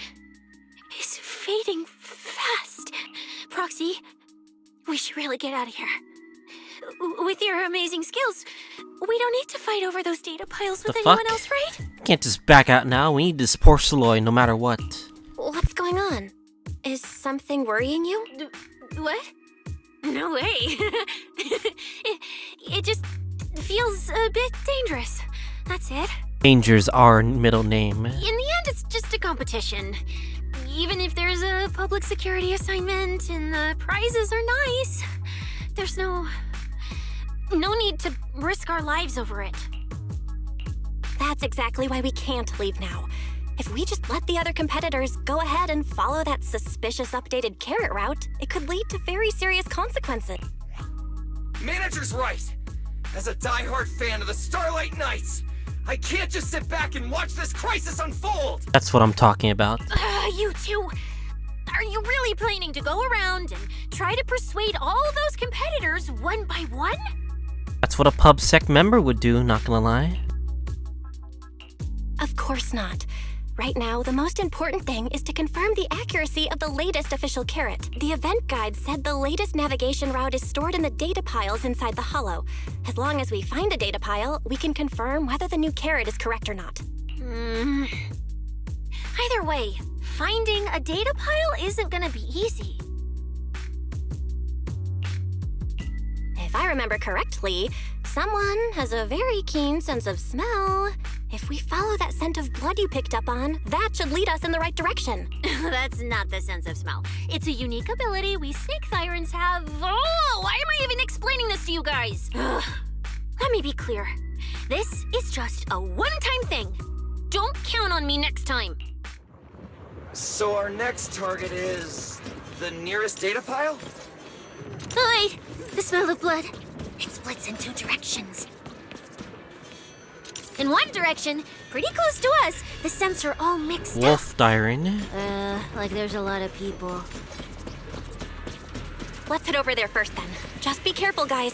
is fading fast. Proxy, we should really get out of here. With your amazing skills, we don't need to fight over those data piles with anyone fuck? else, right? Can't just back out now. We need this Porcelloy no matter what. What's going on? Is something worrying you? What? No way. it just feels a bit dangerous. That's it. Danger's our middle name. In the end, it's just a competition. Even if there's a public security assignment and the prizes are nice, there's no need to risk our lives over it. That's exactly why we can't leave now. If we just let the other competitors go ahead and follow that suspicious updated carrot route, it could lead to very serious consequences. Manager's right. As a diehard fan of the Starlight Knights, I can't just sit back and watch this crisis unfold! That's what I'm talking about. You two, are you really planning to go around and try to persuade all those competitors one by one? That's what a PubSec member would do, not gonna lie. Of course not. Right now, the most important thing is to confirm the accuracy of the latest official carrot. The event guide said the latest navigation route is stored in the data piles inside the Hollow. As long as we find a data pile, we can confirm whether the new carrot is correct or not. Either way, finding a data pile isn't gonna be easy. If I remember correctly, someone has a very keen sense of smell. If we follow that scent of blood you picked up on, that should lead us in the right direction. That's not the sense of smell. It's a unique ability we Snake Thyrans have. Oh, why am I even explaining this to you guys? Ugh. Let me be clear. This is just a one-time thing. Don't count on me next time. So our next target is the nearest data pile? Oh, wait, the smell of blood. It splits in two directions. In one direction, pretty close to us, the scents are all mixed up. Wolf Thiren. Like there's a lot of people. Let's head over there first then. Just be careful, guys.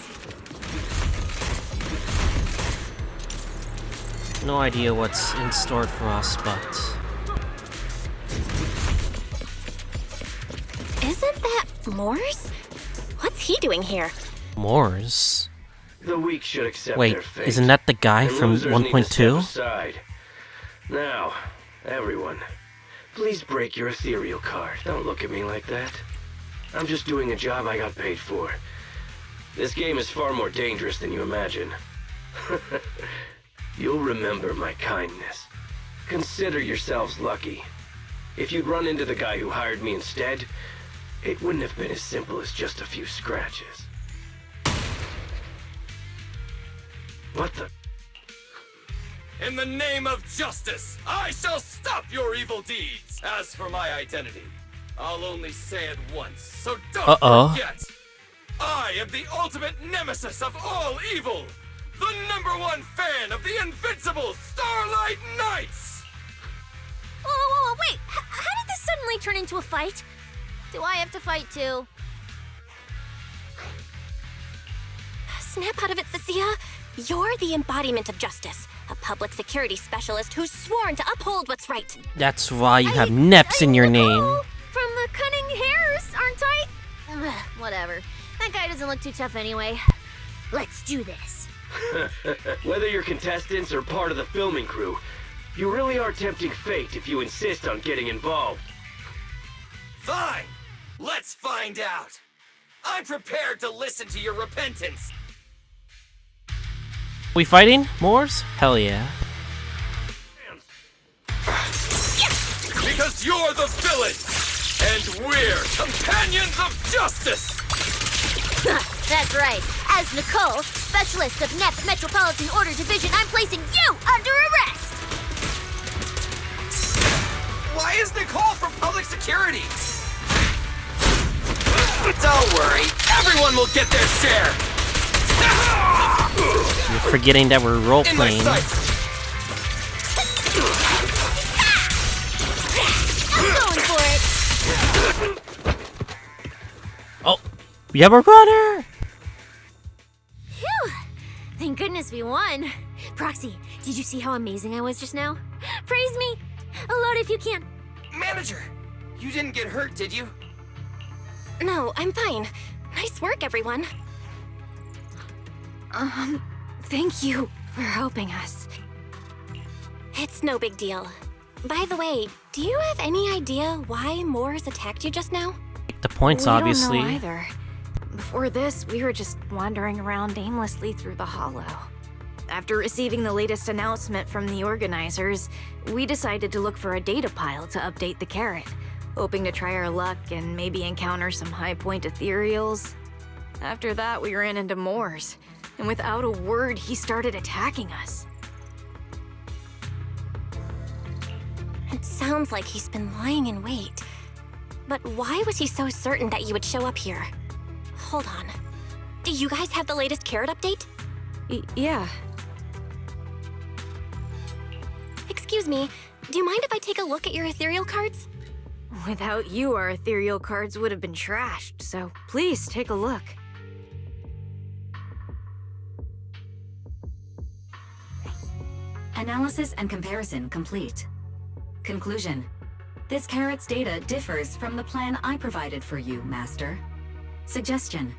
No idea what's in store for us, but... Isn't that Morse? What's he doing here? Moors? The weak should accept Wait, their fate. isn't that the guy And from losers need to step 1.2? aside. Now, everyone, please break your ethereal card. Don't look at me like that. I'm just doing a job I got paid for. This game is far more dangerous than you imagine. You'll remember my kindness. Consider yourselves lucky. If you'd run into the guy who hired me instead, it wouldn't have been as simple as just a few scratches. What the? In the name of justice, I shall stop your evil deeds. As for my identity, I'll only say it once, so don't forget. I am the ultimate nemesis of all evil. The #1 fan of the invincible Starlight Knights. Whoa, wait, how did this suddenly turn into a fight? Do I have to fight too? Snap out of it, Cissia. You're the embodiment of justice, a public security specialist who's sworn to uphold what's right. That's why you have Neps in your name. From the Cunning Hares, aren't I? Ugh, whatever. That guy doesn't look too tough anyway. Let's do this. Whether you're contestants or part of the filming crew, you really are tempting fate if you insist on getting involved. Fine, let's find out. I'm prepared to listen to your repentance. We fighting? Moors? Hell yeah. Because you're the villain, and we're companions of justice. That's right. As Nicole, specialist of NEP's Metropolitan Order Division, I'm placing you under arrest! Why is Nicole from public security? Don't worry, everyone will get their share. You're forgetting that we're role-playing. I'm going for it! Oh, we have a runner! Phew! Thank goodness we won. Proxy, did you see how amazing I was just now? Praise me! Load if you can. Manager, you didn't get hurt, did you? No, I'm fine. Nice work, everyone. Thank you for helping us. It's no big deal. By the way, do you have any idea why Moors attacked you just now? The points, obviously. We don't know either. Before this, we were just wandering around aimlessly through the Hollow. After receiving the latest announcement from the organizers, we decided to look for a data pile to update the carrot, hoping to try our luck and maybe encounter some high-point Ethereals. After that, we ran into Moors, and without a word, he started attacking us. sounds like he's been lying in wait. But why was he so certain that you would show up here? Hold on. Do you guys have the latest carrot update? Yeah. Excuse me, do you mind if I take a look at your ethereal cards? Without you, our ethereal cards would have been trashed, so please take a look. Analysis and comparison complete. Conclusion. This carrot's data differs from the plan I provided for you, Master. Suggestion.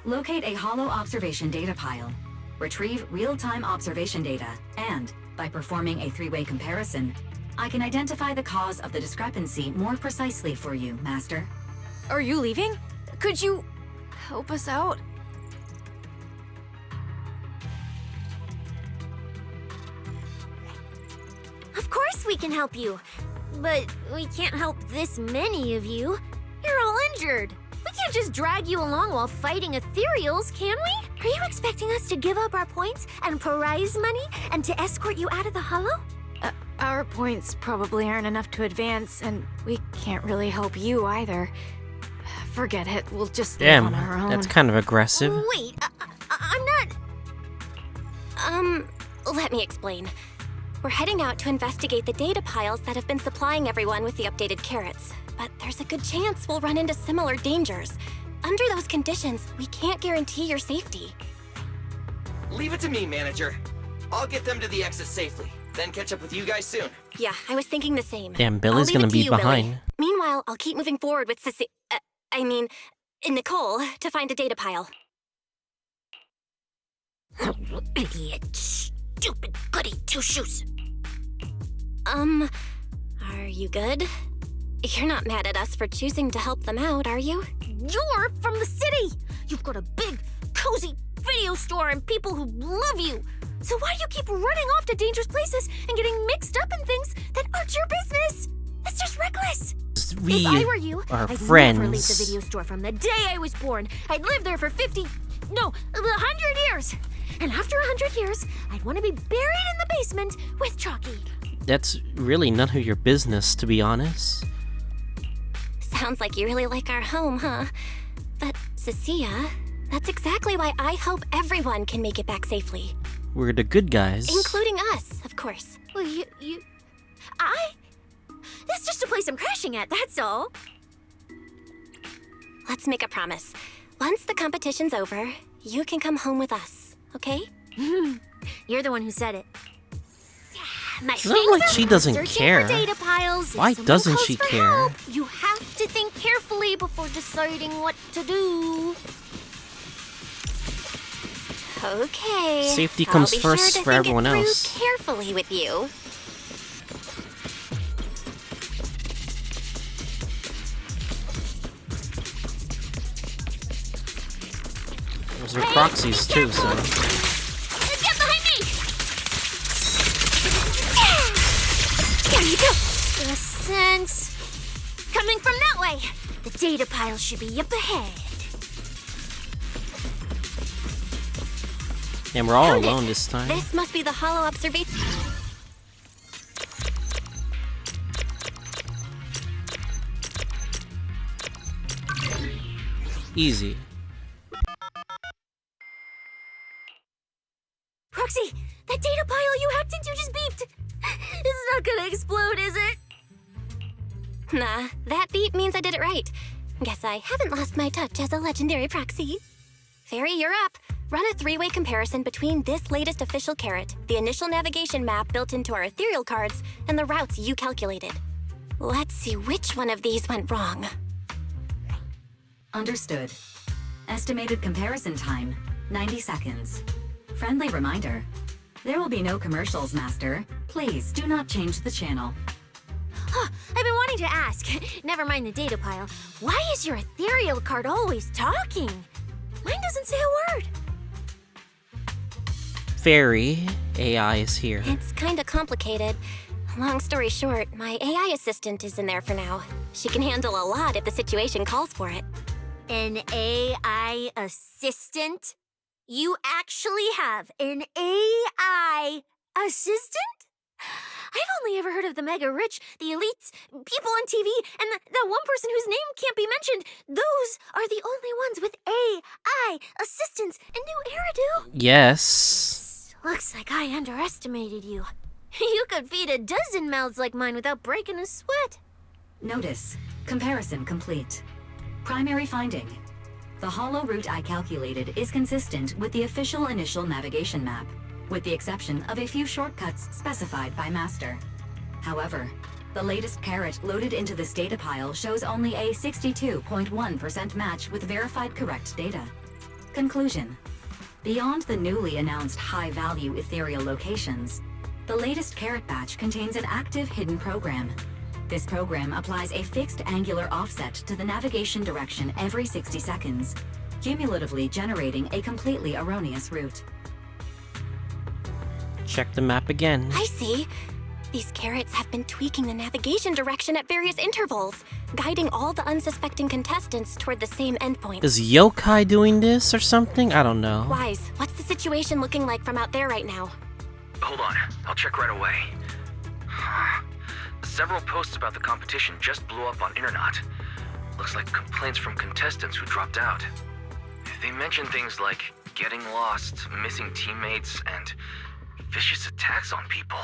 Locate a hollow observation data pile. Retrieve real-time observation data, and, by performing a three-way comparison, I can identify the cause of the discrepancy more precisely for you, Master. Are you leaving? Could you help us out? Of course we can help you. But we can't help this many of you. You're all injured. We can't just drag you along while fighting Ethereals, can we? Are you expecting us to give up our points and prize money and to escort you out of the Hollow? Our points probably aren't enough to advance, and we can't really help you either. Forget it, we'll just live on our own. That's kind of aggressive. Wait, I'm not... Let me explain. We're heading out to investigate the data piles that have been supplying everyone with the updated carrots. But there's a good chance we'll run into similar dangers. Under those conditions, we can't guarantee your safety. Leave it to me, manager. I'll get them to the exit safely, then catch up with you guys soon. Yeah, I was thinking the same. Damn, Billy's gonna be behind. Meanwhile, I'll keep moving forward with Nicole, to find a data pile. Idiot. Stupid goody two-shoes. Are you good? You're not mad at us for choosing to help them out, are you? You're from the city! You've got a big, cozy video store and people who love you! So why do you keep running off to dangerous places and getting mixed up in things that aren't your business? That's just reckless! We if I were you, are I'd friends. never leave the video store from the day I was born. I'd live there for 100 years! And after 100 years, I'd want to be buried in the basement with Chalky. That's really none of your business, to be honest. Sounds like you really like our home, huh? But, Cissia, that's exactly why I hope everyone can make it back safely. We're the good guys. Including us, of course. Well, that's just a place I'm crashing at, that's all. Let's make a promise. Once the competition's over, you can come home with us, okay? You're the one who said it. My It's not like she doesn't searching care. for data piles. Why If someone doesn't calls she for care? help, you have to think carefully before deciding what to do. Okay. Safety I'll comes be first sure to for think everyone it through else. Carefully with you. Those are proxies too, so. Get behind me! There you go. The sense coming from that way. The data pile should be up ahead. And we're all Found it. alone this time. This must be the hollow observation. Easy. Proxy, that data pile you hacked into just beeped. It's not gonna explode, is it? Nah, that beep means I did it right. Guess I haven't lost my touch as a legendary proxy. Fairy, you're up. Run a three-way comparison between this latest official carrot, the initial navigation map built into our ethereal cards, and the routes you calculated. Let's see which one of these went wrong. Understood. Estimated comparison time, 90 seconds. Friendly reminder. There will be no commercials, Master. Please do not change the channel. Huh, I've been wanting to ask. Never mind the data pile. Why is your ethereal card always talking? Mine doesn't say a word. Fairy AI is here. It's kinda complicated. Long story short, my AI assistant is in there for now. She can handle a lot if the situation calls for it. An AI assistant? You actually have an AI assistant? I've only ever heard of the mega rich, the elites, people on TV, and that one person whose name can't be mentioned. Those are the only ones with AI, assistants, and new Eridu. Yes. Looks like I underestimated you. You could feed a dozen mouths like mine without breaking a sweat. Notice. Comparison complete. Primary finding. The hollow route I calculated is consistent with the official initial navigation map, with the exception of a few shortcuts specified by Master. However, the latest carrot loaded into this data pile shows only a 62.1% match with verified correct data. Conclusion. Beyond the newly announced high-value ethereal locations, the latest carrot batch contains an active hidden program. This program applies a fixed angular offset to the navigation direction every 60 seconds, cumulatively generating a completely erroneous route. Check the map again. I see. These carrots have been tweaking the navigation direction at various intervals, guiding all the unsuspecting contestants toward the same endpoint. Is Yokai doing this or something? I don't know. Wise, what's the situation looking like from out there right now? Hold on, I'll check right away. Several posts about the competition just blew up on Internet. Looks like complaints from contestants who dropped out. They mention things like getting lost, missing teammates, and vicious attacks on people.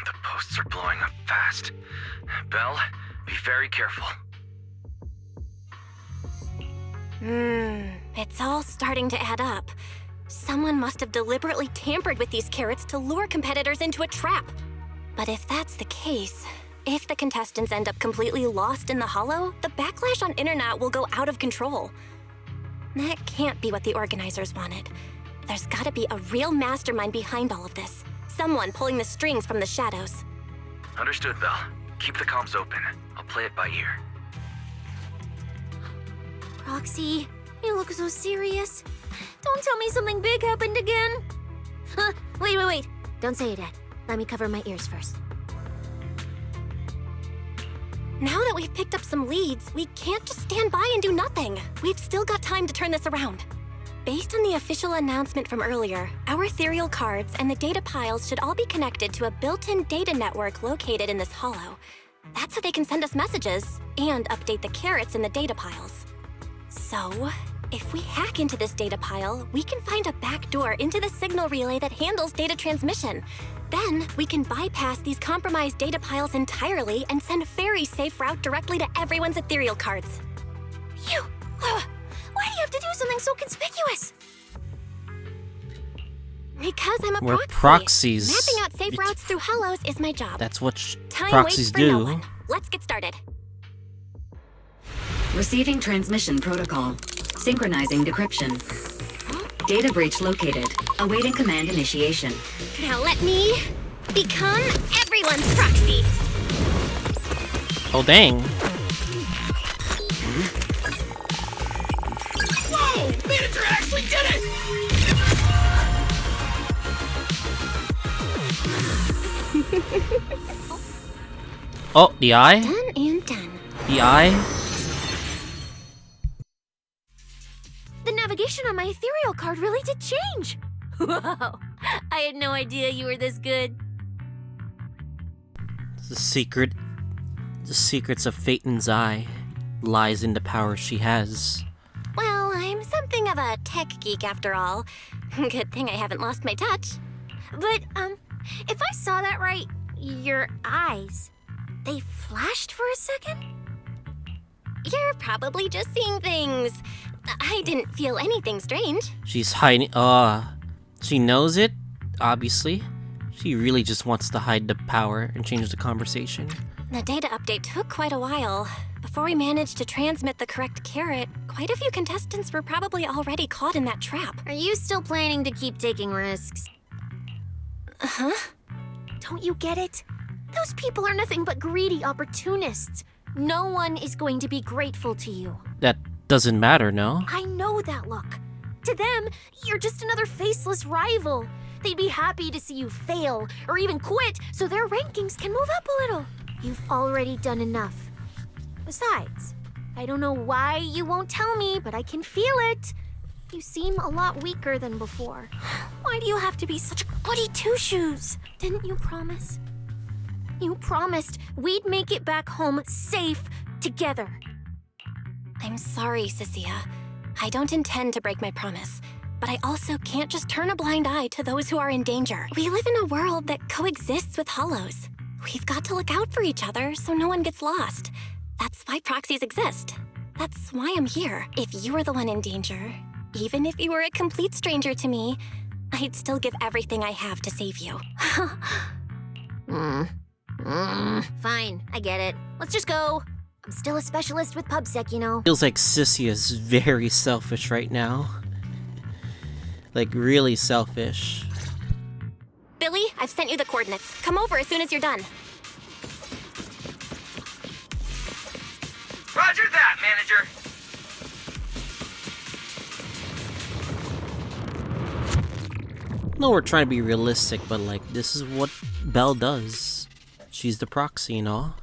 The posts are blowing up fast. Belle, be very careful. It's all starting to add up. Someone must have deliberately tampered with these carrots to lure competitors into a trap. But if that's the case, if the contestants end up completely lost in the Hollow, the backlash on Internet will go out of control. That can't be what the organizers wanted. There's gotta be a real mastermind behind all of this. Someone pulling the strings from the shadows. Understood, Belle. Keep the comms open. I'll play it by ear. Proxy, you look so serious. Don't tell me something big happened again. Wait. Don't say it yet. Let me cover my ears first. Now that we've picked up some leads, we can't just stand by and do nothing. We've still got time to turn this around. Based on the official announcement from earlier, our ethereal cards and the data piles should all be connected to a built-in data network located in this hollow. That's how they can send us messages and update the carrots in the data piles. So, if we hack into this data pile, we can find a back door into the signal relay that handles data transmission. Then, we can bypass these compromised data piles entirely and send a very safe route directly to everyone's ethereal cards. Why do you have to do something so conspicuous? Because I'm a We're proxy. proxies. Mapping out safe routes through hollows is my job. That's what Time proxies waits for no do. one. Let's get started. Receiving transmission protocol. Synchronizing decryption. Data breach located. Awaiting command initiation. Now let me become everyone's proxy. Oh, dang. Whoa! Manager actually did it! Oh, the eye? Done and done. The eye? The navigation on my ethereal card really did change. Wow, I had no idea you were this good. The secrets of Phaeton's eye lies in the power she has. Well, I'm something of a tech geek after all. Good thing I haven't lost my touch. But, if I saw that right, your eyes, they flashed for a second? You're probably just seeing things. I didn't feel anything strange. She's hiding. She knows it, obviously. She really just wants to hide the power and change the conversation. The data update took quite a while. Before we managed to transmit the correct carrot, quite a few contestants were probably already caught in that trap. Are you still planning to keep taking risks? Uh-huh. Don't you get it? Those people are nothing but greedy opportunists. No one is going to be grateful to you. That doesn't matter, no? I know that look. To them, you're just another faceless rival. They'd be happy to see you fail or even quit so their rankings can move up a little. You've already done enough. Besides, I don't know why you won't tell me, but I can feel it. You seem a lot weaker than before. Why do you have to be such a goody two-shoes? Didn't you promise? You promised we'd make it back home safe together. I'm sorry, Cissia. I don't intend to break my promise, but I also can't just turn a blind eye to those who are in danger. We live in a world that coexists with Hollows. We've got to look out for each other so no one gets lost. That's why proxies exist. That's why I'm here. If you were the one in danger, even if you were a complete stranger to me, I'd still give everything I have to save you. Fine, I get it. Let's just go. I'm still a specialist with PubSec, you know. Feels like Cissia is very selfish right now. Like, really selfish. Billy, I've sent you the coordinates. Come over as soon as you're done. Roger that, manager. No, we're trying to be realistic, but like, this is what Belle does. She's the proxy, you know?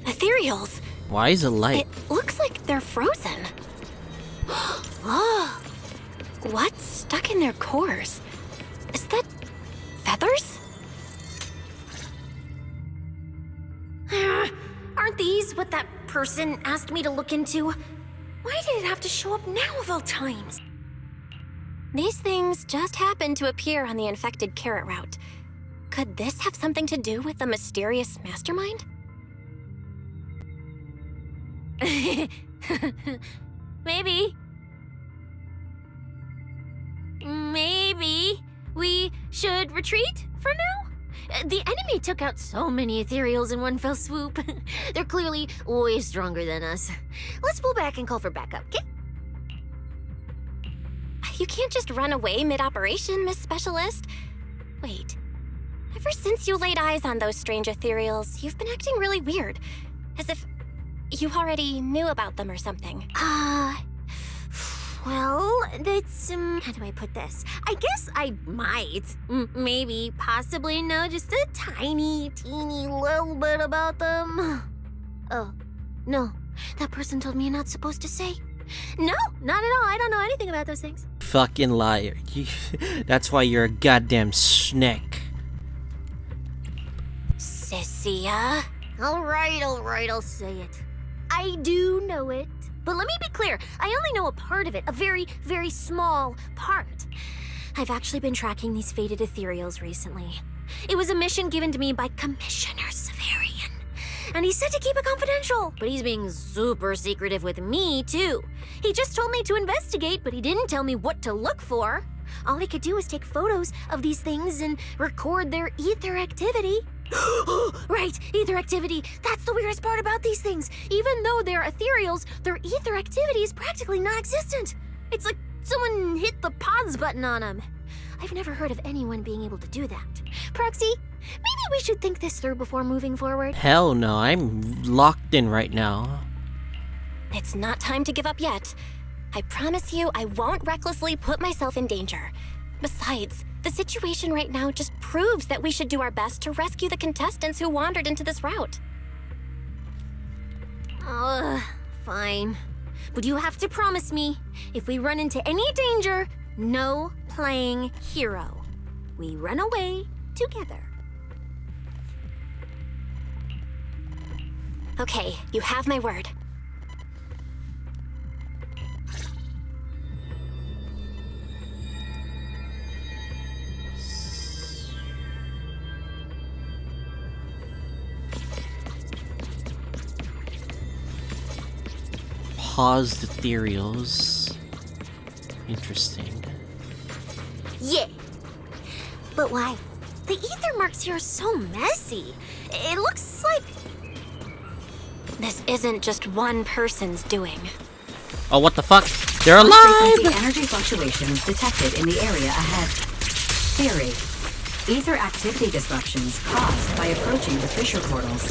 Ethereals. Why is it light? It looks like they're frozen. Oh, what's stuck in their cores? Is that feathers? Aren't these what that person asked me to look into? Why did it have to show up now of all times? These things just happened to appear on the infected carrot route. Could this have something to do with the mysterious mastermind? Maybe. Maybe we should retreat for now? The enemy took out so many Ethereals in one fell swoop. They're clearly way stronger than us. Let's pull back and call for backup, okay? You can't just run away mid-operation, Miss Specialist. Wait. Ever since you laid eyes on those strange Ethereals, you've been acting really weird. As if you already knew about them or something. Well, that's, how do I put this? I guess I might, maybe, possibly know just a tiny, teeny little bit about them. Oh, no. That person told me you're not supposed to say. No, not at all. I don't know anything about those things. Fucking liar. That's why you're a goddamn snake. Cissia? All right, I'll say it. I do know it. But let me be clear, I only know a part of it, a very, very small part. I've actually been tracking these fated Ethereals recently. It was a mission given to me by Commissioner Severian. And he said to keep it confidential, but he's being super secretive with me, too. He just told me to investigate, but he didn't tell me what to look for. All he could do was take photos of these things and record their ether activity. Right, ether activity. That's the weirdest part about these things. Even though they're Ethereals, their ether activity is practically non-existent. It's like someone hit the pause button on them. I've never heard of anyone being able to do that. Proxy, maybe we should think this through before moving forward. Hell no, I'm locked in right now. It's not time to give up yet. I promise you I won't recklessly put myself in danger. Besides, the situation right now just proves that we should do our best to rescue the contestants who wandered into this route. Fine. But you have to promise me, if we run into any danger, no playing hero. We run away together. Okay, you have my word. Paused Ethereals. Interesting. Yeah. But why? The ether marks here are so messy. It looks like... This isn't just one person's doing. Oh, what the fuck? They're alive! High-frequency energy fluctuations detected in the area ahead. Theory. Ether activity disruptions caused by approaching the fissure portals.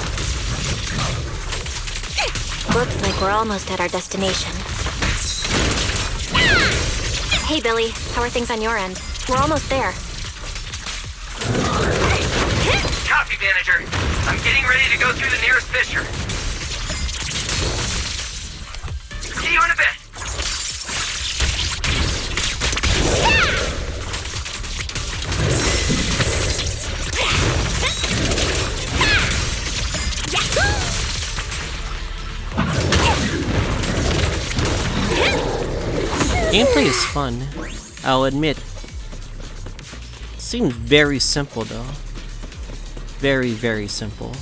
Looks like we're almost at our destination. Hey, Billy. How are things on your end? We're almost there. Copy, manager. I'm getting ready to go through the nearest fissure. See you in a bit. Gameplay is fun, I'll admit. Seems very simple though. Very, very simple.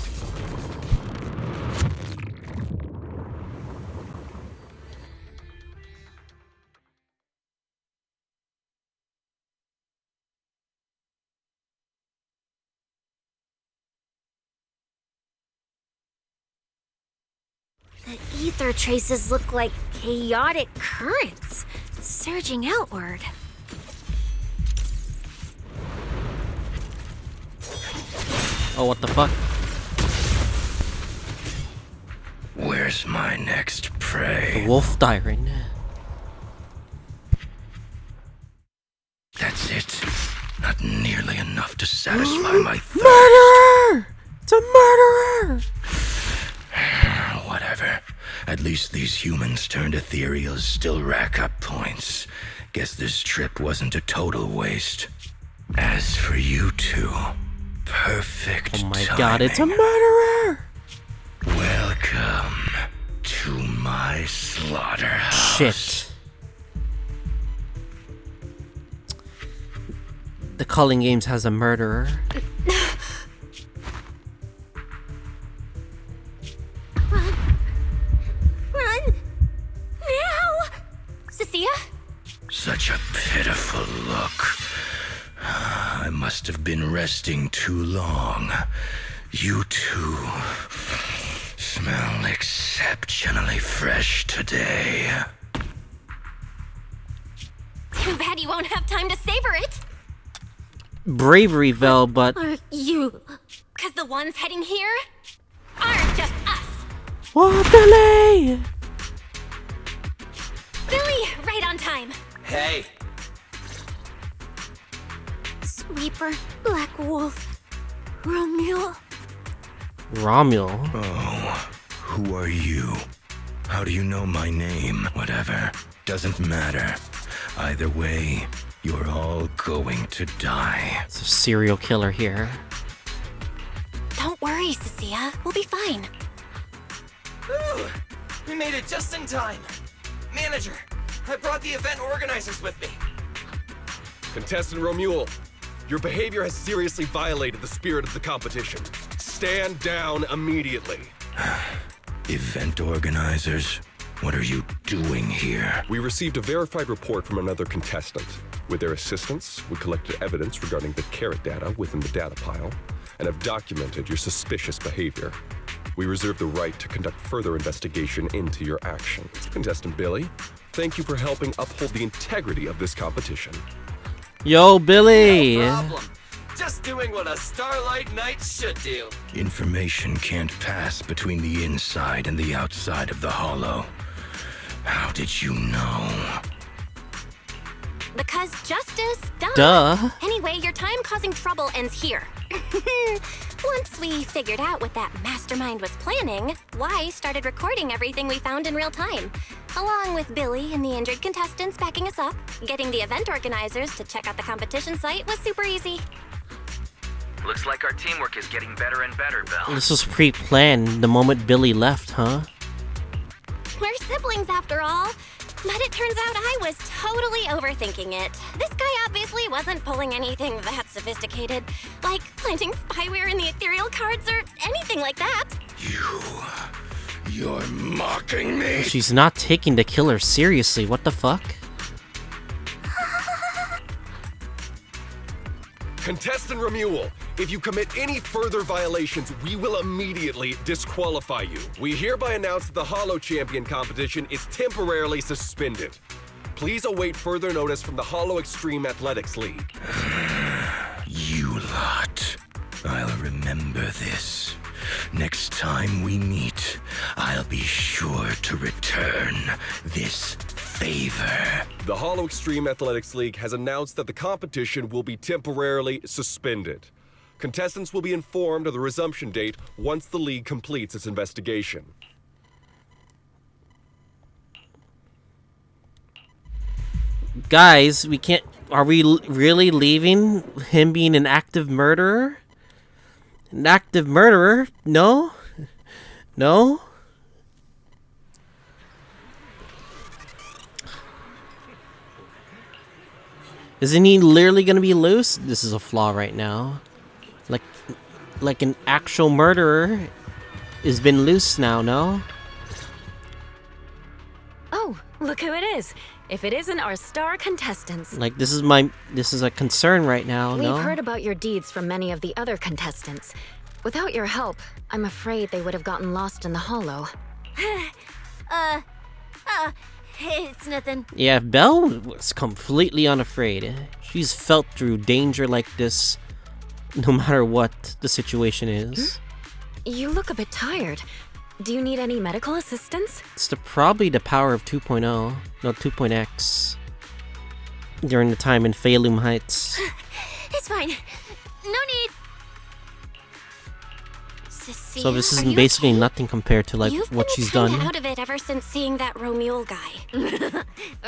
The ether traces look like chaotic currents, surging outward. Oh, what the fuck? Where's my next prey? The Wolf Thiren. That's it. Not nearly enough to satisfy my thirst. Murderer! It's a murderer! Whatever. At least these humans turned Ethereals still rack up points. Guess this trip wasn't a total waste. As for you two, perfect Oh my timing. god, it's a murderer! Welcome to my slaughterhouse. Shit. The Culling Games has a murderer. Run! Now! Cissia? Such a pitiful look. I must have been resting too long. You two smell exceptionally fresh today. Too bad you won't have time to savor it. Bravery, Vel, but... Are you... Because the ones heading here aren't just us. Oh, Billy! Billy, right on time. Hey, Sweeper, Black Wolf, Romeul. Ramiel. Oh, who are you? How do you know my name? Whatever. Doesn't matter. Either way, you're all going to die. It's a serial killer here. Don't worry, Cissia. We'll be fine. Ooh, we made it just in time. Manager, I brought the event organizers with me. Contestant Romeul, your behavior has seriously violated the spirit of the competition. Stand down immediately. Event organizers, what are you doing here? We received a verified report from another contestant. With their assistance, we collected evidence regarding the carrot data within the data pile and have documented your suspicious behavior. We reserve the right to conduct further investigation into your actions. Contestant Billy, thank you for helping uphold the integrity of this competition. Yo, Billy! No problem. Just doing what a Starlight Knight should do. Information can't pass between the inside and the outside of the Hollow. How did you know? Because justice, duh. Duh. Anyway, your time causing trouble ends here. Once we figured out what that mastermind was planning, Wise started recording everything we found in real time. Along with Billy and the injured contestants backing us up, getting the event organizers to check out the competition site was super easy. Looks like our teamwork is getting better and better, Belle. This was pre-planned the moment Billy left, huh? We're siblings after all. But it turns out I was totally overthinking it. This guy obviously wasn't pulling anything that sophisticated, like planting spyware in the ethereal cards or anything like that. You're mocking me? She's not taking the killer seriously, what the fuck? Contestant Romeul, if you commit any further violations, we will immediately disqualify you. We hereby announce that the Hollow Champion competition is temporarily suspended. Please await further notice from the Hollow Extreme Athletics League. You lot. I'll remember this. Next time we meet, I'll be sure to return this favor. The Hollow Extreme Athletics League has announced that the competition will be temporarily suspended. Contestants will be informed of the resumption date once the league completes its investigation. Guys, we can't... Are we really leaving him being an active murderer? An active murderer? No? No? Isn't he literally gonna be loose? This is a flaw right now. Like an actual murderer has been loose now, no? Oh, look who it is. If it isn't our star contestants. Like, this is a concern right now, no? We've heard about your deeds from many of the other contestants. Without your help, I'm afraid they would have gotten lost in the Hollow. It's nothing. Yeah, Belle was completely unafraid. She's felt through danger like this no matter what the situation is. You look a bit tired. Do you need any medical assistance? It's probably the power of 2.0, no 2.x, during the time in Phalum Heights. It's fine. No need. Cissia, So this is basically okay? nothing compared to like You've what been she's kinda done. out of it ever since seeing that Romeul guy.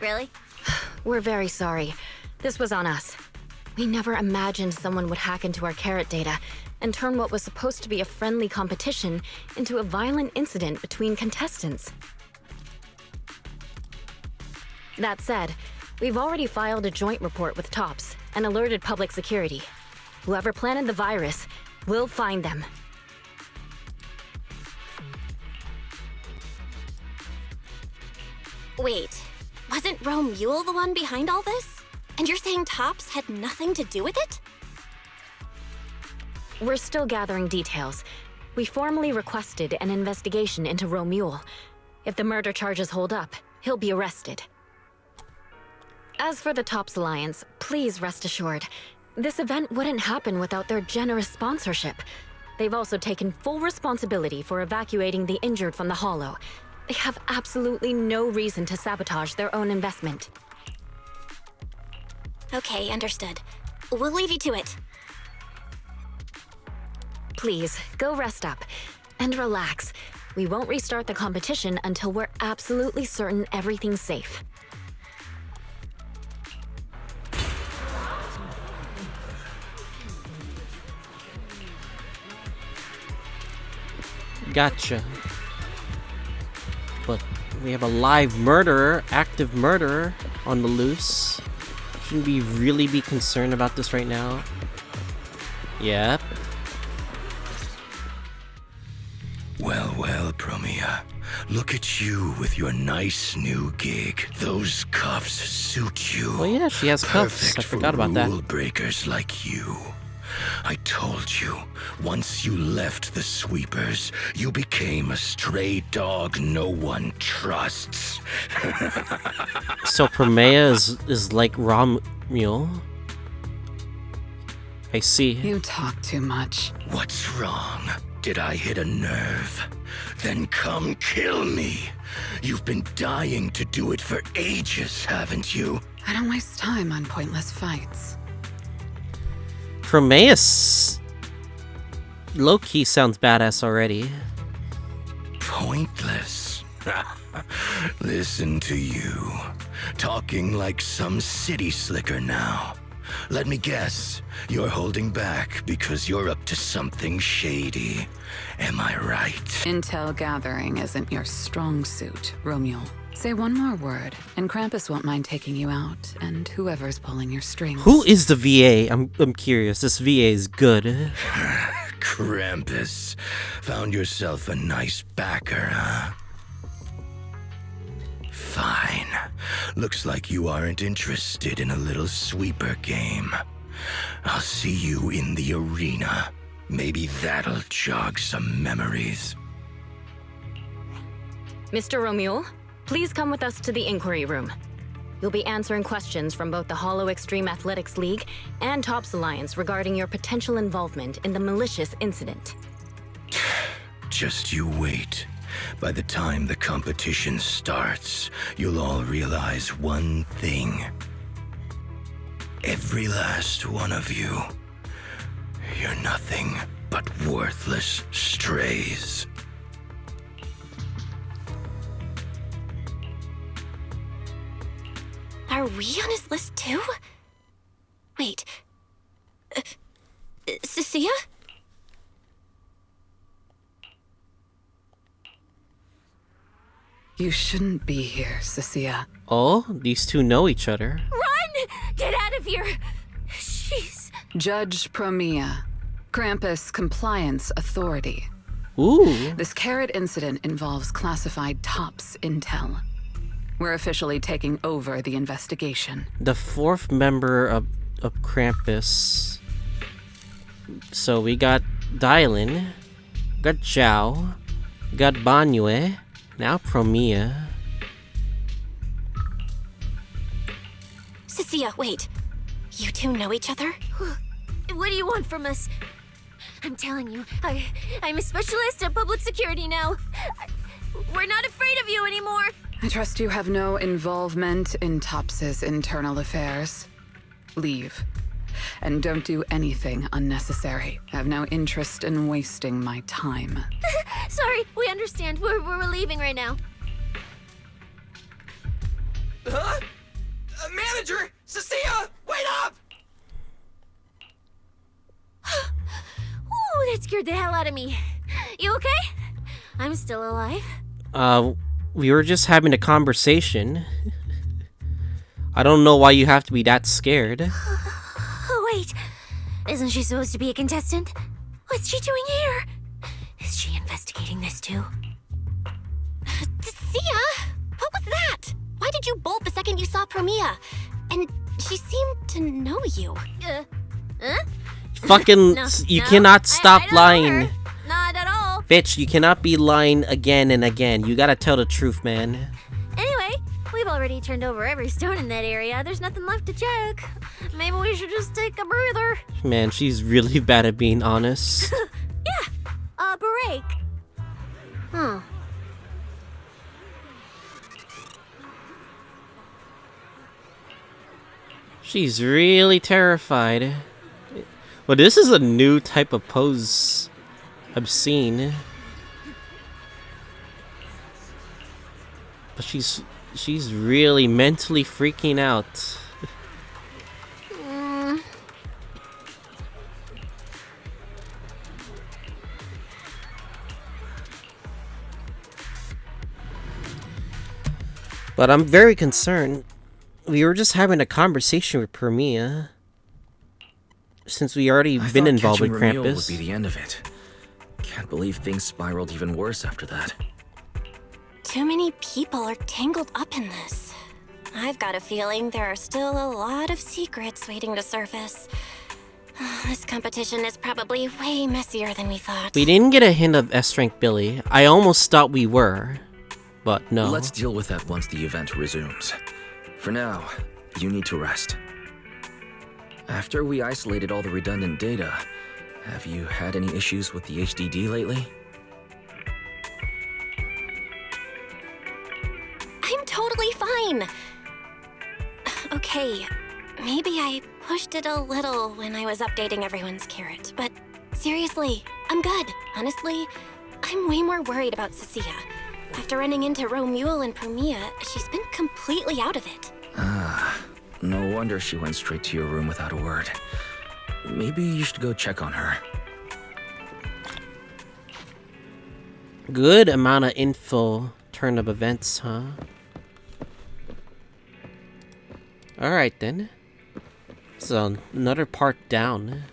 Really? We're very sorry. This was on us. We never imagined someone would hack into our carrot data and turn what was supposed to be a friendly competition into a violent incident between contestants. That said, we've already filed a joint report with TOPS and alerted public security. Whoever planted the virus, we'll find them. Wait, wasn't Romeul the one behind all this? And you're saying TOPS had nothing to do with it? We're still gathering details. We formally requested an investigation into Romeul. If the murder charges hold up, he'll be arrested. As for the TOPS Alliance, please rest assured, this event wouldn't happen without their generous sponsorship. They've also taken full responsibility for evacuating the injured from the Hollow. They have absolutely no reason to sabotage their own investment. Okay, understood. We'll leave you to it. Please, go rest up. And relax. We won't restart the competition until we're absolutely certain everything's safe. Gotcha. But we have a live murderer, active murderer on the loose. Shouldn't we really be concerned about this right now? Yep. Well, Promeia. Look at you with your nice new gig. Those cuffs suit you. Well, yeah, she has cuffs. I forgot about that. Rule breakers like you. I told you, once you left the Sweepers, you became a stray dog no one trusts. So Promeia is like Ramiel. I see. You talk too much. What's wrong? Did I hit a nerve? Then come kill me. You've been dying to do it for ages, haven't you? I don't waste time on pointless fights. Promeia low-key sounds badass already. Pointless? Listen to you. Talking like some city slicker now. Let me guess, you're holding back because you're up to something shady. Am I right? Intel gathering isn't your strong suit, Romeul. Say one more word, and Krampus won't mind taking you out, and whoever's pulling your strings. Who is the VA? I'm curious. This VA is good. Krampus. Found yourself a nice backer, huh? Fine. Looks like you aren't interested in a little sweeper game. I'll see you in the arena. Maybe that'll jog some memories. Mr. Romeul, please come with us to the inquiry room. You'll be answering questions from both the Hollow Extreme Athletics League and TOPS Alliance regarding your potential involvement in the malicious incident. Just you wait. By the time the competition starts, you'll all realize one thing. Every last one of you, you're nothing but worthless strays. Are we on his list too? Wait. Cissia? You shouldn't be here, Cissia. Oh, these two know each other. Run! Get out of here! Jeez. Judge Promeia, Krampus Compliance Authority. Ooh. This carrot incident involves classified TOPS intel. We're officially taking over the investigation. The fourth member of Krampus. So we got Dylan, got Zhao, got Banyue, now Promeia. Cissia, wait. You two know each other? What do you want from us? I'm telling you, I'm a specialist at public security now. We're not afraid of you anymore. I trust you have no involvement in TOPS's internal affairs. Leave. And don't do anything unnecessary. I have no interest in wasting my time. Sorry, we understand. We're leaving right now. Huh? Manager! Cissia! Wait up! Ooh, that scared the hell out of me. You okay? I'm still alive. We were just having a conversation. I don't know why you have to be that scared. Oh, wait. Isn't she supposed to be a contestant? What's she doing here? Is she investigating this too? Cissia? What was that? Why did you bolt the second you saw Promeia? And she seemed to know you. Huh? Fucking, you cannot stop lying. Not at all. Bitch, you cannot be lying again and again. You gotta tell the truth, man. Anyway, we've already turned over every stone in that area. There's nothing left to check. Maybe we should just take a breather. Man, she's really bad at being honest. Yeah, a break. She's really terrified. Well, this is a new type of pose I've seen. But she's really mentally freaking out. But I'm very concerned. We were just having a conversation with Promeia. Since we already been involved with catching Ramiel Krampus. would be the end of it. Can't believe things spiraled even worse after that. Too many people are tangled up in this. I've got a feeling there are still a lot of secrets waiting to surface. This competition is probably way messier than we thought. We didn't get a hint of S-Rank Billy. I almost thought we were. But no. Let's deal with that once the event resumes. For now, you need to rest. After we isolated all the redundant data, have you had any issues with the HDD lately? I'm totally fine. Okay, maybe I pushed it a little when I was updating everyone's carrot, but seriously, I'm good. Honestly, I'm way more worried about Cissia. After running into Romeul and Promeia, she's been completely out of it. No wonder she went straight to your room without a word. Maybe you should go check on her. Good amount of info. Turn of events, huh? Alright then. So, another part down.